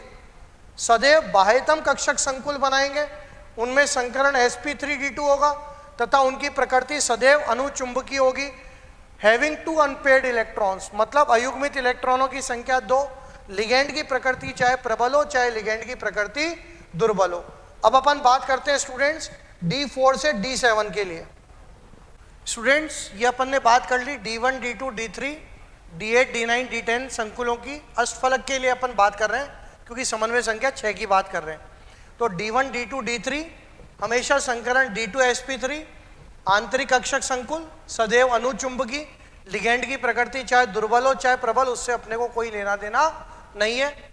सदैव बाह्यतम कक्षक संकुल बनाएंगे। उनमें संकरण sp3d2 होगा तथा उनकी प्रकृति सदैव अनुचुंबकीय होगी। हैविंग 2 अनपेयर्ड इलेक्ट्रॉन्स, मतलब अयुग्मित इलेक्ट्रॉनों की संख्या 2, लिगेंड की प्रकृति चाहे प्रबल हो चाहे लिगेंड की प्रकृति दुर्बल हो। अब अपन बात करते हैं स्टूडेंट्स D4 से D7 के लिए। स्टूडेंट्स ये अपन ने बात कर ली D1 D2 D3 D8 D9 D10 संकुलों की। अष्टफलक के लिए अपन बात कर रहे हैं क्योंकि समन्वय संख्या 6 की बात कर रहे हैं। तो D1 D2 D3 हमेशा संकरण D2 sp3, आंतरिक कक्षक संकुल सदैव अनुचुंबकीय, लिगेंड की प्रकृति चाहे दुर्बल हो चाहे प्रबल, उससे अपने को कोई लेना देना नहीं है।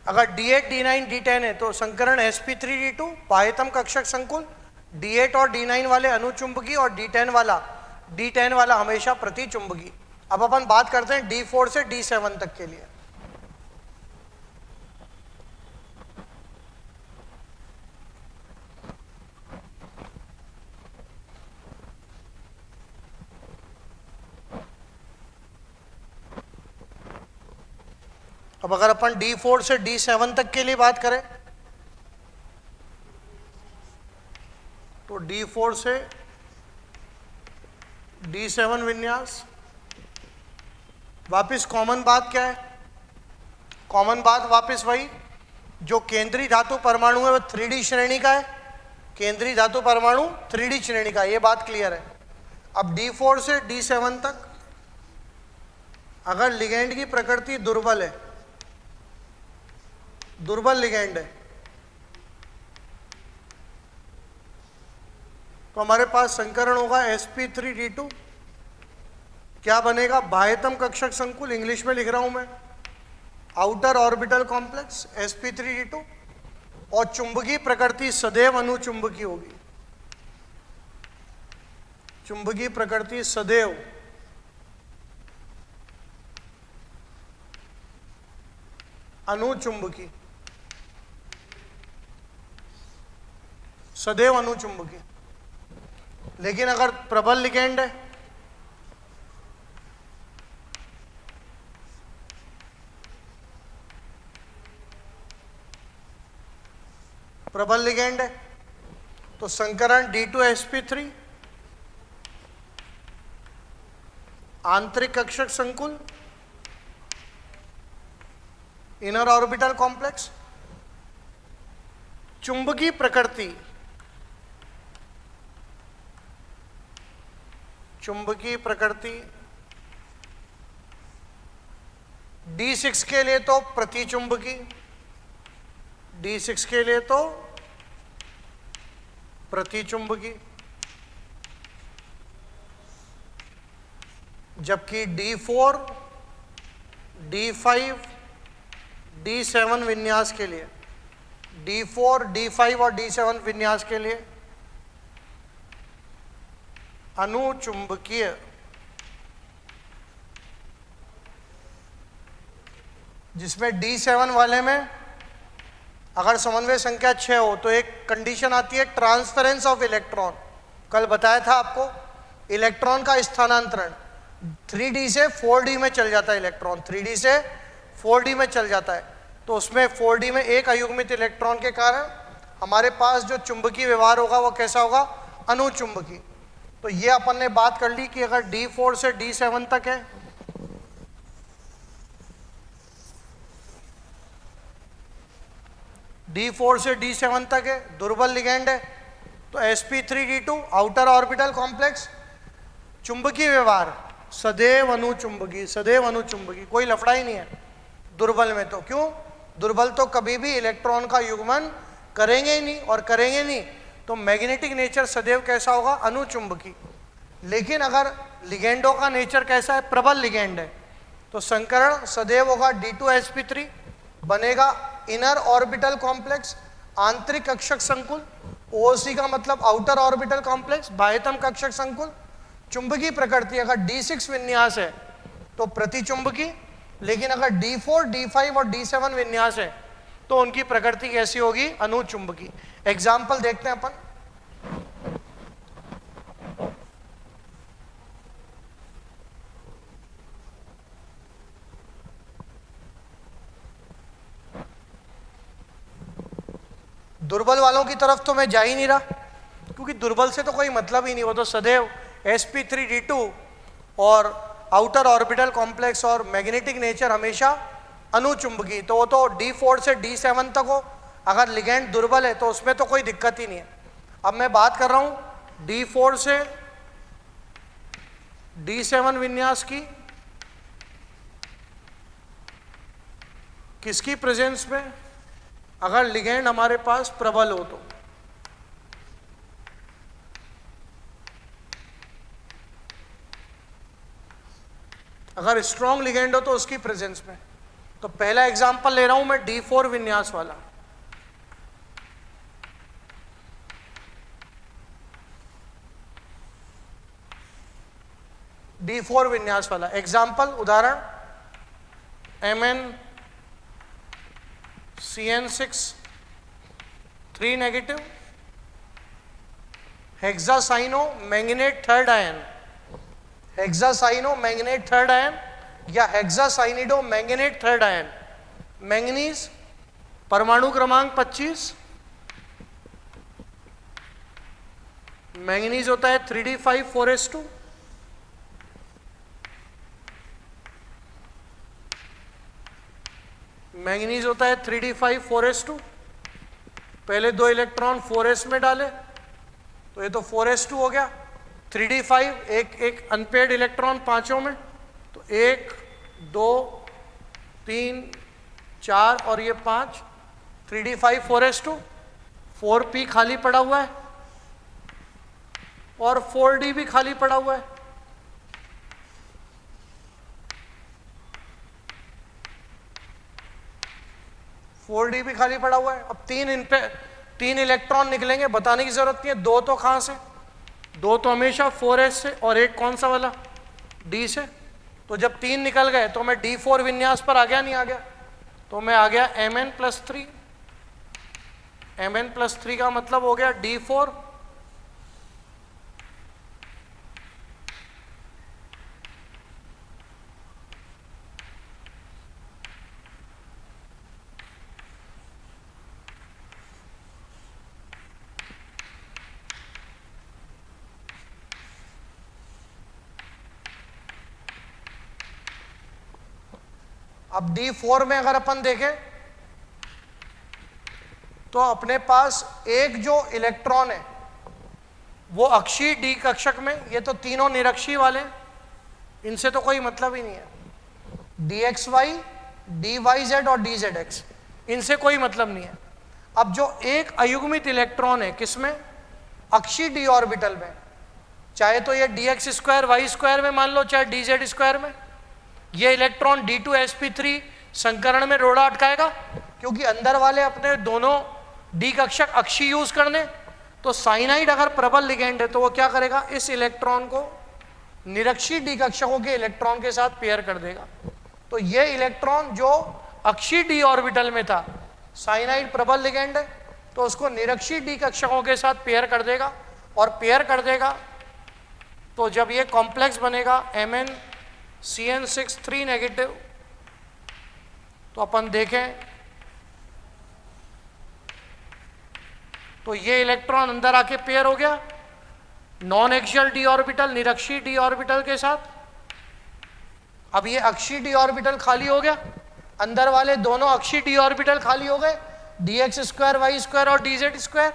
अगर D8 D9 D10 है तो संकरण sp3d2 बाह्यतम कक्षक संकुल, D8 और D9 वाले अनुचुंबकीय और D10 वाला हमेशा प्रतिचुंबकीय। अब अपन बात करते हैं D4 से D7 तक के लिए। अब अगर अपन D4 से D7 तक के लिए बात करें तो D4 से D7 विन्यास, वापिस कॉमन बात क्या है? कॉमन बात वापिस वही, जो केंद्रीय धातु परमाणु है वो 3D श्रेणी का है, केंद्रीय धातु परमाणु 3D श्रेणी का, ये बात क्लियर है। अब D4 से D7 तक अगर लिगेंड की प्रकृति दुर्बल है, दुर्बल लिगेंड है, तो हमारे पास संकरण होगा sp3d2। क्या बनेगा? बाह्यतम कक्षक संकुल, इंग्लिश में लिख रहा हूं मैं, आउटर ऑर्बिटल कॉम्प्लेक्स sp3d2, और चुंबकीय प्रकृति सदैव अनुचुंबकीय होगी, चुंबकीय प्रकृति सदैव अनुचुंबकीय, सदैव अनुचुंबकीय। लेकिन अगर प्रबल लिगेंड है, तो संकरण D2 sp3 आंतरिक कक्षक संकुल, इनर ऑर्बिटल कॉम्प्लेक्स। चुंबकीय प्रकृति, चुंबकीय प्रकृति D6 के लिए तो प्रतिचुंबकी, D6 के लिए तो प्रतिचुंबकी, जबकि D4, D5, D7 विन्यास के लिए, D4, D5 और D7 विन्यास के लिए अनुचुंबकीय, जिसमें D7 वाले में अगर समन्वय संख्या 6 हो तो एक कंडीशन आती है ट्रांसफरेंस ऑफ इलेक्ट्रॉन। कल बताया था आपको, इलेक्ट्रॉन का स्थानांतरण 3D से 4D में चल जाता है, इलेक्ट्रॉन 3D से 4D में चल जाता है, तो उसमें 4D में एक अयुग्मित इलेक्ट्रॉन के कारण हमारे पास जो चुंबकीय व्यवहार होगा वो कैसा होगा, अनुचुंबकी। तो ये अपन ने बात कर ली कि अगर D4 से D7 तक है, D4 से D7 तक है, दुर्बल लिगेंड है, तो sp3d2 आउटर ऑर्बिटल कॉम्प्लेक्स, चुंबकीय व्यवहार सदैव अनुचुंबकी, सदैव अनुचुंबकी, कोई लफड़ा ही नहीं है दुर्बल में। तो क्यों, दुर्बल तो कभी भी इलेक्ट्रॉन का युग्मन करेंगे ही नहीं, और करेंगे नहीं तो मैग्नेटिक नेचर सदैव कैसा होगा, अनुचुंबकी। लेकिन अगर लिगेंडों का नेचर कैसा है, प्रबल लिगेंड है, तो संकरण सदैव होगा D2sp3, बनेगा इनर ऑर्बिटल कॉम्प्लेक्स, आंतरिक कक्षक संकुल, OC का मतलब आउटर ऑर्बिटल कॉम्प्लेक्स, बाह्यतम कक्षक संकुल। चुंबकीय प्रकृति अगर D6 विन्यास है तो प्रतिचुंबकी, लेकिन अगर D4, D5 और D7 विन्यास है तो उनकी प्रकृति कैसी होगी, अनुचुंबकी। एग्जाम्पल देखते हैं अपन। दुर्बल वालों की तरफ तो मैं जा ही नहीं रहा, क्योंकि दुर्बल से तो कोई मतलब ही नहीं, वो तो सदैव sp3d2 और आउटर ऑर्बिटल कॉम्प्लेक्स और मैग्नेटिक नेचर हमेशा अनुचुंबकी। तो वो तो D4 से D7 तक हो, अगर लिगेंड दुर्बल है तो उसमें तो कोई दिक्कत ही नहीं है। अब मैं बात कर रहा हूं D4 से D7 विन्यास की, किसकी प्रेजेंस में, अगर लिगेंड हमारे पास प्रबल हो तो। अगर स्ट्रॉन्ग लिगेंड हो तो उसकी प्रेजेंस में। तो पहला एग्जांपल ले रहा हूं मैं D4 विन्यास वाला। D4 विन्यास वाला एग्जांपल, उदाहरण MnCN6 3 negative hexacyano manganate third ion, hexacyano manganate third ion या हेक्सासाइनिडो मैंगनेट थर्ड आयन। मैंगनीज परमाणु क्रमांक 25, मैंगनीज होता है 3d5 4s2, मैंगनीज होता है 3d5 4s2। पहले दो इलेक्ट्रॉन 4s में डाले तो ये तो 4s2 हो गया, 3d5 एक अनपेड इलेक्ट्रॉन पांचों में, तो 1 2 3 4 और ये 5, 3d5 4s2, 4p खाली पड़ा हुआ है और 4d भी खाली पड़ा हुआ है। फोर डी भी खाली पड़ा हुआ है। अब तीन इलेक्ट्रॉन निकलेंगे, बताने की जरूरत नहीं है, दो तो कहां से, दो तो हमेशा 4s से और एक कौन सा वाला, D से। तो जब 3 निकल गए तो मैं D4 विन्यास पर आ गया, नहीं आ गया, तो मैं आ गया Mn+3। Mn+3 का मतलब हो गया D4 अब D4 में अगर अपन देखें तो अपने पास एक जो इलेक्ट्रॉन है वो अक्षीय डी कक्षक में, ये तो तीनों निरक्षीय वाले, इनसे तो कोई मतलब ही नहीं है। dxy, dyz और dzx, इनसे कोई मतलब नहीं है। अब जो एक अयुग्मित इलेक्ट्रॉन है किसमें, अक्षीय डी ऑर्बिटल में, चाहे तो ये dx स्क्वायर वाई स्क्वायर में मान लो, चाहे dz स्क्वायर में, ये इलेक्ट्रॉन d2sp3 संकरण में रोड़ा अटकाएगा, क्योंकि अंदर वाले अपने दोनों डी कक्षक अक्षीय यूज करने। तो साइनाइड अगर प्रबल लिगेंड है तो वो क्या करेगा, इस इलेक्ट्रॉन को निरक्षीय डी कक्षकों के इलेक्ट्रॉन के साथ पेयर कर देगा। तो ये इलेक्ट्रॉन जो अक्षीय डी ऑर्बिटल में था, साइनाइड प्रबल लिगेंड है, तो उसको निरक्षीय डी कक्षकों के साथ पेयर कर देगा, और पेयर कर देगा तो जब ये कॉम्प्लेक्स बनेगा MnCN6 3 नेगेटिव, तो अपन देखें तो ये इलेक्ट्रॉन अंदर आके पेयर हो गया नॉन एक्सियल डी ऑर्बिटल, निरक्षीय डी ऑर्बिटल के साथ। अब ये अक्षीय डी ऑर्बिटल खाली हो गया, अंदर वाले दोनों अक्षीय डी ऑर्बिटल खाली हो गए, dx स्क्वायर वाई स्क्वायर और dz स्क्वायर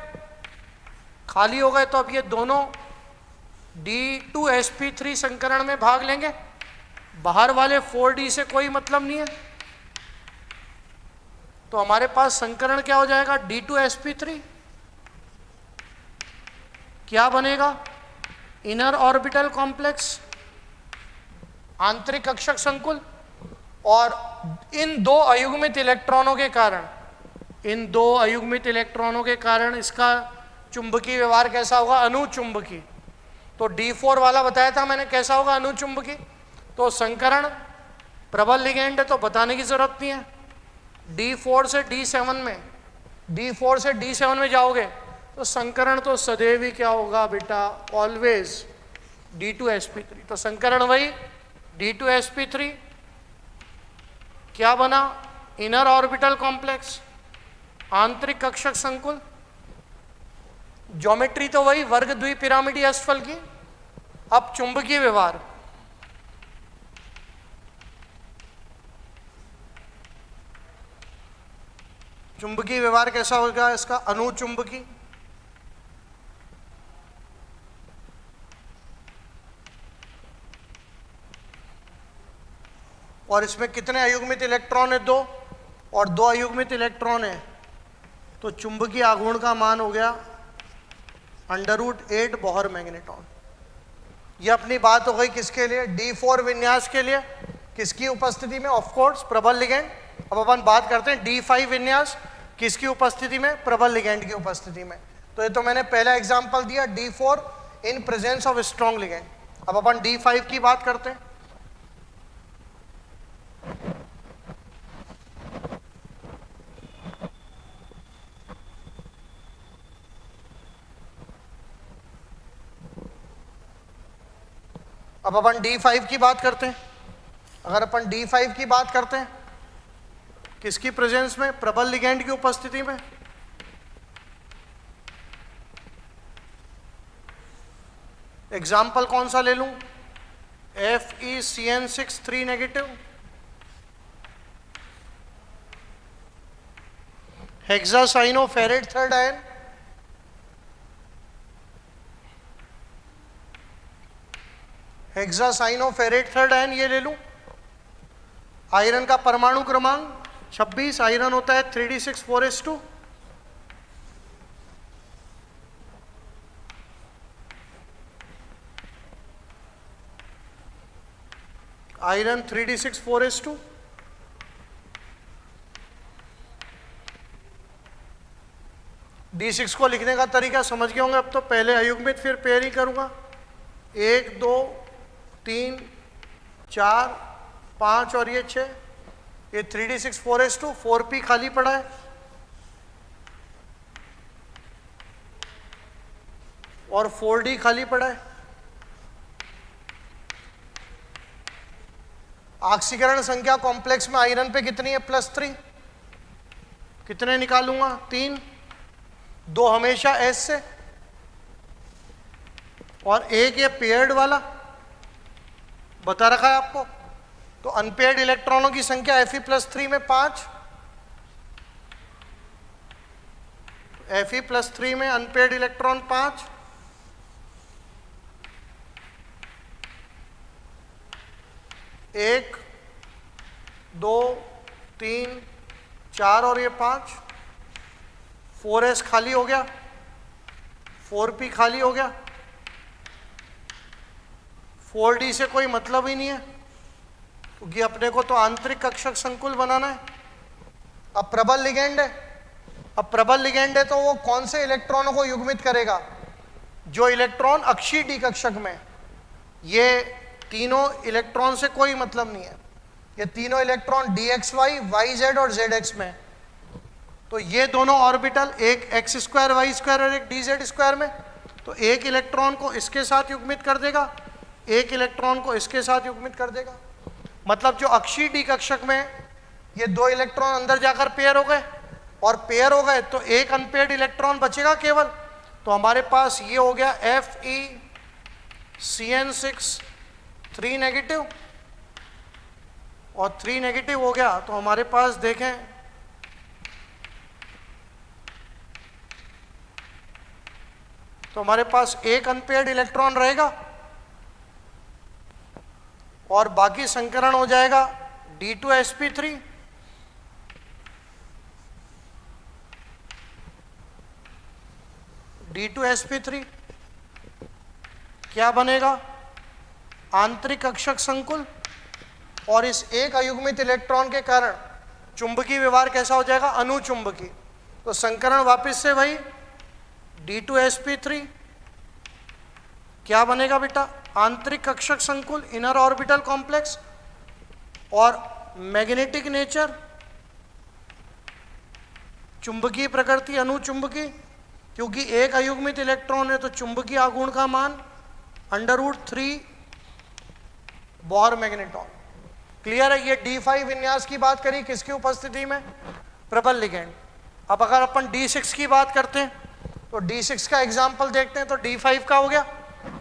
खाली हो गए। तो अब ये दोनों d2sp3 संकरण में भाग लेंगे, बाहर वाले 4d से कोई मतलब नहीं है। तो हमारे पास संकरण क्या हो जाएगा, d2sp3 क्या बनेगा, इनर ऑर्बिटल कॉम्प्लेक्स, आंतरिक कक्षक संकुल। और इन दो अयुग्मित इलेक्ट्रॉनों के कारण, इन दो अयुग्मित इलेक्ट्रॉनों के कारण इसका चुंबकीय व्यवहार कैसा होगा, अनुचुंबकीय। तो D4 वाला बताया था मैंने कैसा होगा, अनुचुंबकीय। तो संकरण प्रबल लिगेंड है तो बताने की जरूरत नहीं है। D4 से D7 में, D4 से D7 में जाओगे तो संकरण तो सदैव ही क्या होगा बेटा, ऑलवेज D2sp3। तो संकरण वही D2sp3 क्या बना, इनर ऑर्बिटल कॉम्प्लेक्स, आंतरिक कक्षक संकुल। ज्योमेट्री तो वही वर्ग द्विपिरामिडीय अष्टफल की। अब चुंबकीय व्यवहार, चुंबकीय व्यवहार कैसा होगा इसका, अनुचुंबकीय। और इसमें कितने अयुग्मित इलेक्ट्रॉन है, दो, और दो अयुग्मित इलेक्ट्रॉन है, तो चुंबकीय आघूर्ण का मान हो गया √8 बोहर मैग्नेटॉन। ये अपनी बात हो गई किसके लिए, D4 विन्यास के लिए, किसकी उपस्थिति में, ऑफ कोर्स प्रबल लिगेंड। अब अपन बात करते हैं D5 विन्यास, किसकी उपस्थिति में, प्रबल लिगेंड की उपस्थिति में। तो ये तो मैंने पहला एग्जांपल दिया, D4 in presence of strong ligand. अब अपन D5 की बात करते हैं। अब अपन D5 की बात करते हैं। अगर अपन D5 की बात करते हैं, किसकी प्रेजेंस में, प्रबल लिगेंड की उपस्थिति में। एग्जाम्पल कौन सा ले लूं, FeCN6 3 negative, hexacyanoferrate third ion, hexacyanoferrate third ion ये ले लूं। आयरन का परमाणु क्रमांक 26, आयरन होता है 3d6 4s2। Iron 3d6 4s2। D6 को लिखने का तरीका समझ गए होंगे अब तो, पहले अयुग्मित फिर पेयर ही करूंगा, 1 2 3 4 5 और ये 6, ये 3d6 4s2, 4p खाली पड़ा है, और 4d खाली पड़ा है। ऑक्सीकरण संख्या कॉम्प्लेक्स में आयरन पे कितनी है, +3, कितने निकालूंगा, 3, 2 हमेशा S से, और एक ये पेयर्ड वाला बता रखा है आपको, तो अनपेयर्ड इलेक्ट्रॉनों की संख्या Fe+3 में 5, Fe+3 में अनपेयर्ड इलेक्ट्रॉन 5, एक, 2, 3, 4 और ये 5, 4s खाली हो गया, 4p खाली हो गया, 4d से कोई मतलब ही नहीं है क्योंकि अपने को तो आंतरिक कक्षक संकुल बनाना है। अब प्रबल लिगेंड है, अब प्रबल लिगेंड है तो वो कौन से इलेक्ट्रॉनों को युग्मित करेगा? जो इलेक्ट्रॉन अक्षीय डी कक्षक में, ये तीनों इलेक्ट्रॉन से कोई मतलब नहीं है, ये तीनों इलेक्ट्रॉन dxy, yz और zx में, तो ये दोनों ऑर्बिटल एक x² y² और एक dz² में, तो एक इलेक्ट्रॉन को इसके साथ युग्मित कर देगा, एक इलेक्ट्रॉन को इसके साथ युग्मित कर देगा। मतलब जो अक्षीय डी कक्षक में ये दो इलेक्ट्रॉन अंदर जाकर पेयर हो गए, और पेयर हो गए तो एक अनपेयर्ड इलेक्ट्रॉन बचेगा केवल, तो हमारे पास ये हो गया FeCN6 3 नेगेटिव और 3 नेगेटिव हो गया, तो हमारे पास देखें तो हमारे पास एक अनपेयर्ड इलेक्ट्रॉन रहेगा और बाकी संकरण हो जाएगा D2sp3, D2sp3 क्या बनेगा? आंतरिक कक्षक संकुल, और इस एक अयुग्मित इलेक्ट्रॉन के कारण चुंबकीय व्यवहार कैसा हो जाएगा? अनुचुंबकीय। तो संकरण वापस से वही D2sp3 क्या बनेगा बेटा? आंतरिक कक्षक संकुल, इनर ऑर्बिटल कॉम्प्लेक्स, और मैग्नेटिक नेचर, चुंबकीय प्रकृति अनुचुंबकीय, क्योंकि एक अयुग्मित इलेक्ट्रॉन है तो चुंबकीय आघूर्ण का मान √3 बोहर मैग्नेटॉन। क्लियर है? ये D5 विन्यास की बात करी किसकी उपस्थिति में? प्रबल लिगेंड। अब अगर अपन D6 की बात करते हैं तो D6 का एग्जाम्पल देखते हैं, तो D5 का हो गया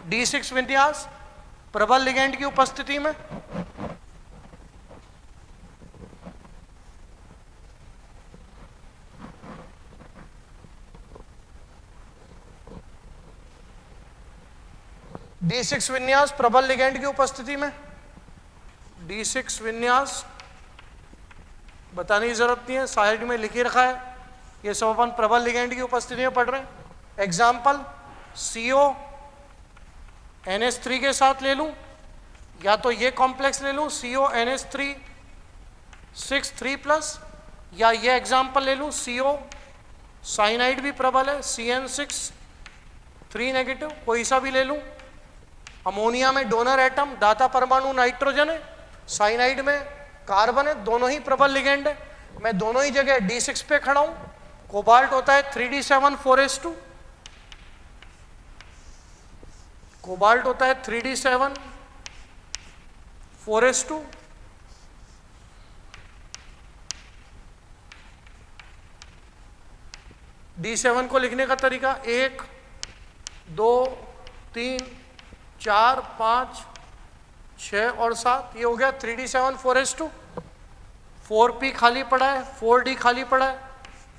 D6 विन्यास प्रबल लिगेंड की उपस्थिति में। D6 विन्यास प्रबल लिगेंड की उपस्थिति में, D6 विन्यास बताने की जरूरत नहीं है, साइड में लिखे रखा है, ये सब अपन प्रबल लिगेंड की उपस्थिति में पढ़ रहे हैं। एग्जाम्पल CO NH3 के साथ ले लूं, या तो ये कॉम्प्लेक्स ले लूं CO NH3 6 3+, या ये एग्जाम्पल ले लूं CO साइनाइड भी प्रबल है CN6 3 नेगेटिव, कोई सा भी ले लूं। अमोनिया में डोनर एटम, दाता परमाणु नाइट्रोजन है, साइनाइड में कार्बन है, दोनों ही प्रबल लिगेंड है। मैं दोनों ही जगह D6 पे खड़ा हूं। कोबाल्ट होता है 3d7 4s2, कोबाल्ट होता है 3d7 4s2, D7 को लिखने का तरीका 1 2 3 4 5 6 और 7, ये हो गया 3d7 4s2। 4p खाली पड़ा है, 4d खाली पड़ा है,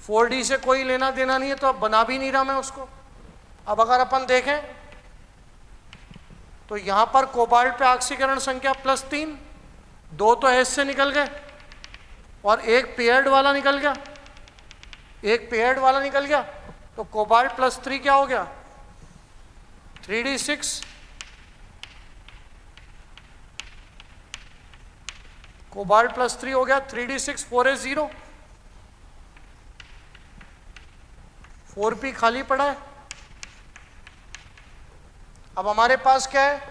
4d से कोई लेना देना नहीं है तो अब बना भी नहीं रहा मैं उसको। अब अगर अपन देखें तो यहां पर कोबाल्ट पे ऑक्सीकरण संख्या +3, 2 तो S से निकल गए और एक पेयर्ड वाला निकल गया, एक पेयर्ड वाला निकल गया, तो कोबाल्ट +3 क्या हो गया? 3d6, कोबाल्ट +3 हो गया 3d6 4s0, 4p खाली पड़ा है। अब हमारे पास क्या है?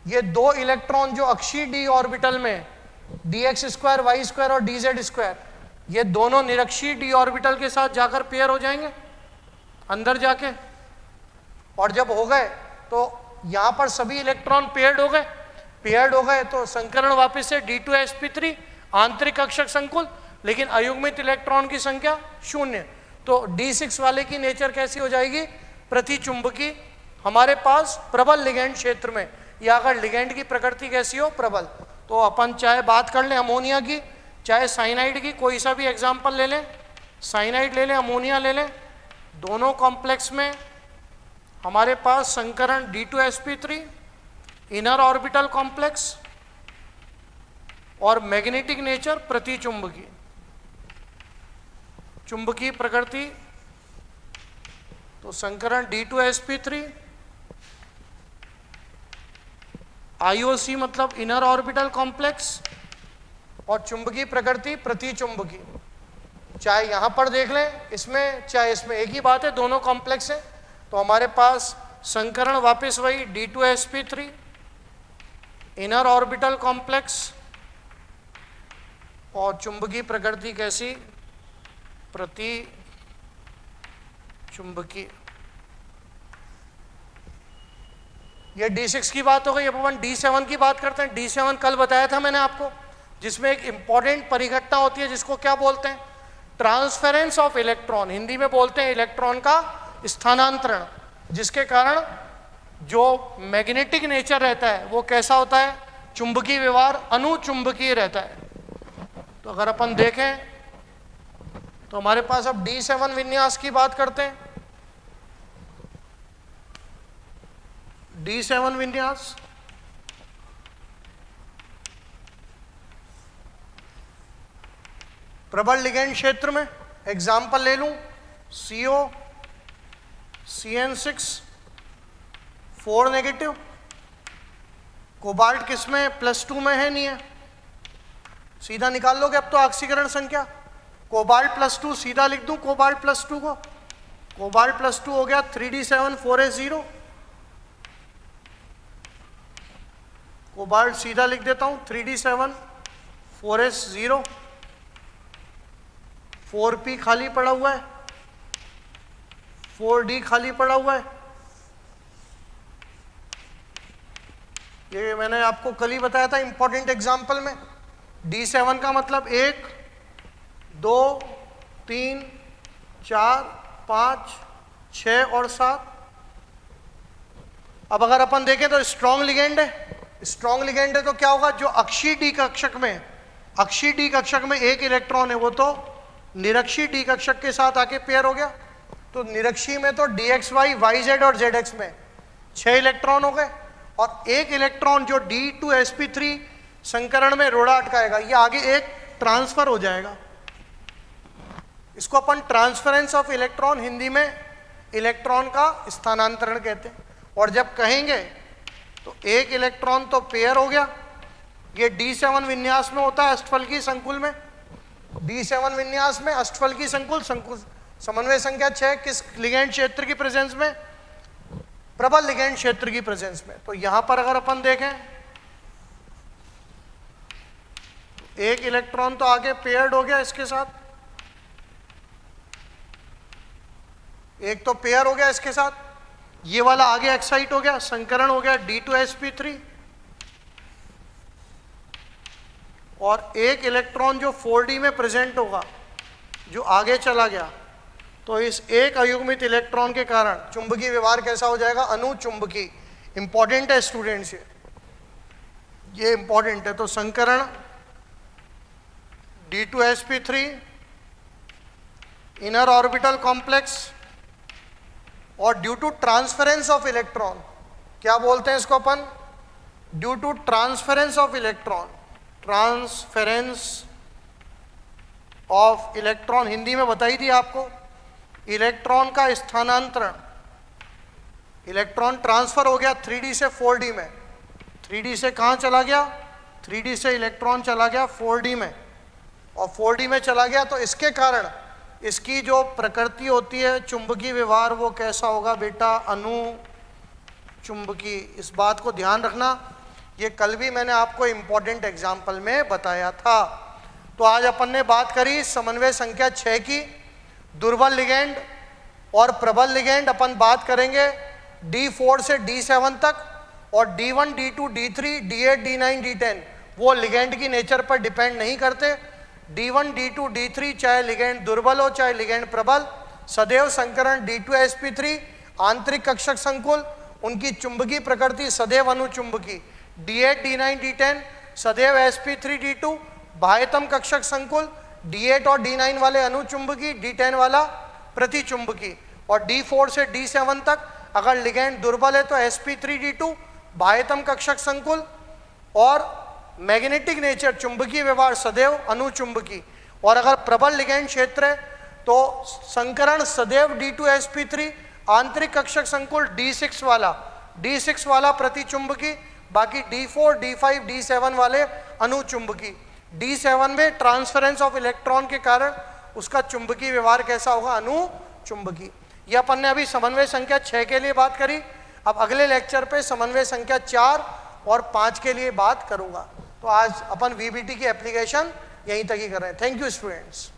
ये दो इलेक्ट्रॉन जो अक्षीय डी ऑर्बिटल में dx² y² और dz², ये दोनों निरक्षीय डी ऑर्बिटल के साथ जाकर पेयर हो जाएंगे अंदर जाके, और जब हो गए तो यहां पर सभी इलेक्ट्रॉन पेयर्ड हो गए। पेयर्ड हो गए तो संकरण वापस से D2sp3 आंतरिक कक्षक संकुल, लेकिन अयुग्मित इलेक्ट्रॉन की संख्या 0। तो D6 वाले की नेचर कैसी हो जाएगी? प्रतिचुंबकी। हमारे पास प्रबल लिगेंड क्षेत्र में, या अगर लिगेंड की प्रकृति कैसी हो? प्रबल, तो अपन चाहे बात कर लें अमोनिया की, चाहे साइनाइड की, कोई सा भी एग्जाम्पल ले लें, साइनाइड ले लें, अमोनिया ले लें, दोनों कॉम्प्लेक्स में हमारे पास संकरण D2sp3, इनर ऑर्बिटल कॉम्प्लेक्स और मैग्नेटिक नेचर प्रतिचुंबकीय, चुंबकीय प्रकृति। तो संकरण D2sp3, IOC मतलब इनर ऑर्बिटल कॉम्प्लेक्स, और चुंबकीय प्रकृति प्रतिचुंबकीय। चाहे यहां पर देख लें इसमें चाहे इसमें, एक ही बात है, दोनों कॉम्प्लेक्स है। तो हमारे पास संकरण वापस वही D2sp3, इनर ऑर्बिटल कॉम्प्लेक्स और चुंबकीय प्रकृति कैसी, प्रति चुंबकीय। ये D6 की बात हो गई। अब अपन D7 की बात करते हैं। D7 कल बताया था मैंने आपको, जिसमें एक इंपॉर्टेंट परिघटना होती है जिसको क्या बोलते हैं, ट्रांसफेरेंस ऑफ इलेक्ट्रॉन, हिंदी में बोलते हैं इलेक्ट्रॉन का स्थानांतरण, जिसके कारण जो मैग्नेटिक नेचर रहता है वो कैसा होता है, चुंबकीय व्यवहार अनुचुंबकीय रहता है। तो अगर अपन देखें तो हमारे पास अब D7 विन्यास की बात करते हैं। D7 विन्यास प्रबल लिगेंड क्षेत्र में एग्जाम्पल ले लूं, CO CN6 4 नेगेटिव, कोबाल्ट किस में, +2 में है, नहीं है, सीधा निकाल लोगे अब तो ऑक्सीकरण संख्या। कोबाल्ट +2 सीधा लिख दूं, कोबाल्ट +2 को, कोबाल्ट +2 हो गया 3D7 4s0, कोबाल्ट सीधा लिख देता हूं 3D7 4s0, 4p खाली पड़ा हुआ है, 4d खाली पड़ा हुआ है। ये मैंने आपको कल ही बताया था इंपॉर्टेंट एग्जाम्पल में। D7 का मतलब 1 2 3 4 5 6 और 7। अब अगर अपन देखें तो स्ट्रॉन्ग लिगेंड है, स्ट्रॉन्ग लिगेंड है तो क्या होगा, जो अक्षीय डी कक्षक में, अक्षीय डी कक्षक में एक इलेक्ट्रॉन है वो तो निरक्षीय डी कक्षक के साथ आके पेयर हो गया। तो निरक्षीय में तो DXY YZ और ZX में 6 इलेक्ट्रॉन हो गए, और एक इलेक्ट्रॉन जो D2sp3 संकरण में रोड़ा अटकाएगा, ये आगे एक ट्रांसफर हो जाएगा। इसको अपन ट्रांसफरेंस ऑफ इलेक्ट्रॉन, हिंदी में इलेक्ट्रॉन का स्थानांतरण कहते हैं। और जब कहेंगे तो एक इलेक्ट्रॉन तो पेयर हो गया, ये D7 विन्यास में होता है, अष्टफलकीय संकुल में। D7 विन्यास में अष्टफलकीय संकुल, समन्वय संख्या 6 किस लिगेंड क्षेत्र की प्रेजेंस में, प्रबल लिगेंड क्षेत्र की प्रेजेंस में। तो यहां पर अगर अपन देखें एक इलेक्ट्रॉन तो आगे पेयर्ड हो गया इसके साथ, एक तो पेयर हो गया इसके साथ, ये वाला आगे एक्साइट हो गया, संकरण हो गया D2sp3, और एक इलेक्ट्रॉन जो 4d में प्रेजेंट होगा जो आगे चला गया, तो इस एक अयुग्मित इलेक्ट्रॉन के कारण चुंबकीय व्यवहार कैसा हो जाएगा, अनुचुंबकीय। इंपॉर्टेंट है स्टूडेंट्स, ये इंपॉर्टेंट है। तो संकरण D2sp3 इनर ऑर्बिटल कॉम्प्लेक्स, और due to transference of electron, क्या बोलते हैं इसको अपन, due to transference of electron, transference of electron Hindi में बताई थी आपको, इलेक्ट्रॉन का स्थानांतरण। इलेक्ट्रॉन ट्रांसफर हो गया 3D से 4D में, 3D से कहाँ चला गया, 3D से इलेक्ट्रॉन चला गया 4D में, और 4D में चला गया तो इसके कारण इसकी जो प्रकृति होती है चुंबकीय व्यवहार वो कैसा होगा बेटा, अनुचुंबकीय। इस बात को ध्यान रखना, ये कल भी मैंने आपको इम्पोर्टेंट एग्जाम्पल में बताया था। तो आज अपन ने बात करी समन्वय संख्या 6 की, दुर्बल लिगेंड और प्रबल लिगेंड। अपन बात करेंगे D4 से D7 तक, और D1 D2 D3 D8 D9 D10 वो लिगेंड की नेचर पर डिपेंड नहीं करते। D1 D2 D3 चाहे लिगेंड दुर्बल हो चाहे लिगेंड प्रबल, सदैव संकरण D2sp3 आंतरिक कक्षक संकुल, उनकी चुंबकीय प्रकृति सदैव अनुचुंबकीय। D8 D9 D10 सदैव sp3d2 बाह्यतम कक्षक संकुल, D8 और D9 वाले अनुचुंबकी, D10 वाला प्रतिचुंबकी, और D4 से D7 तक अगर लिगैंड दुर्बल है तो sp3d2 बाह्यतम कक्षक संकुल और मैग्नेटिक नेचर चुंबकीय व्यवहार सदैव अनुचुंबकी, और अगर प्रबल लिगैंड क्षेत्र है तो संकरण सदैव D2sp3 आंतरिक कक्षक संकुल D6 वाला प्रतिचुंबकी, बाकी D4, D5, D7 वाले अनुचुंबकी। D7 में ट्रांसफरेंस ऑफ इलेक्ट्रॉन के कारण उसका चुंबकीय व्यवहार कैसा होगा, अनुचुंबकी। यह अपन ने अभी समन्वय संख्या 6 के लिए बात करी। अब अगले लेक्चर पे समन्वय संख्या 4 और 5 के लिए बात करूंगा। तो आज अपन VBT की एप्लीकेशन यहीं तक ही कर रहे हैं। Thank you students.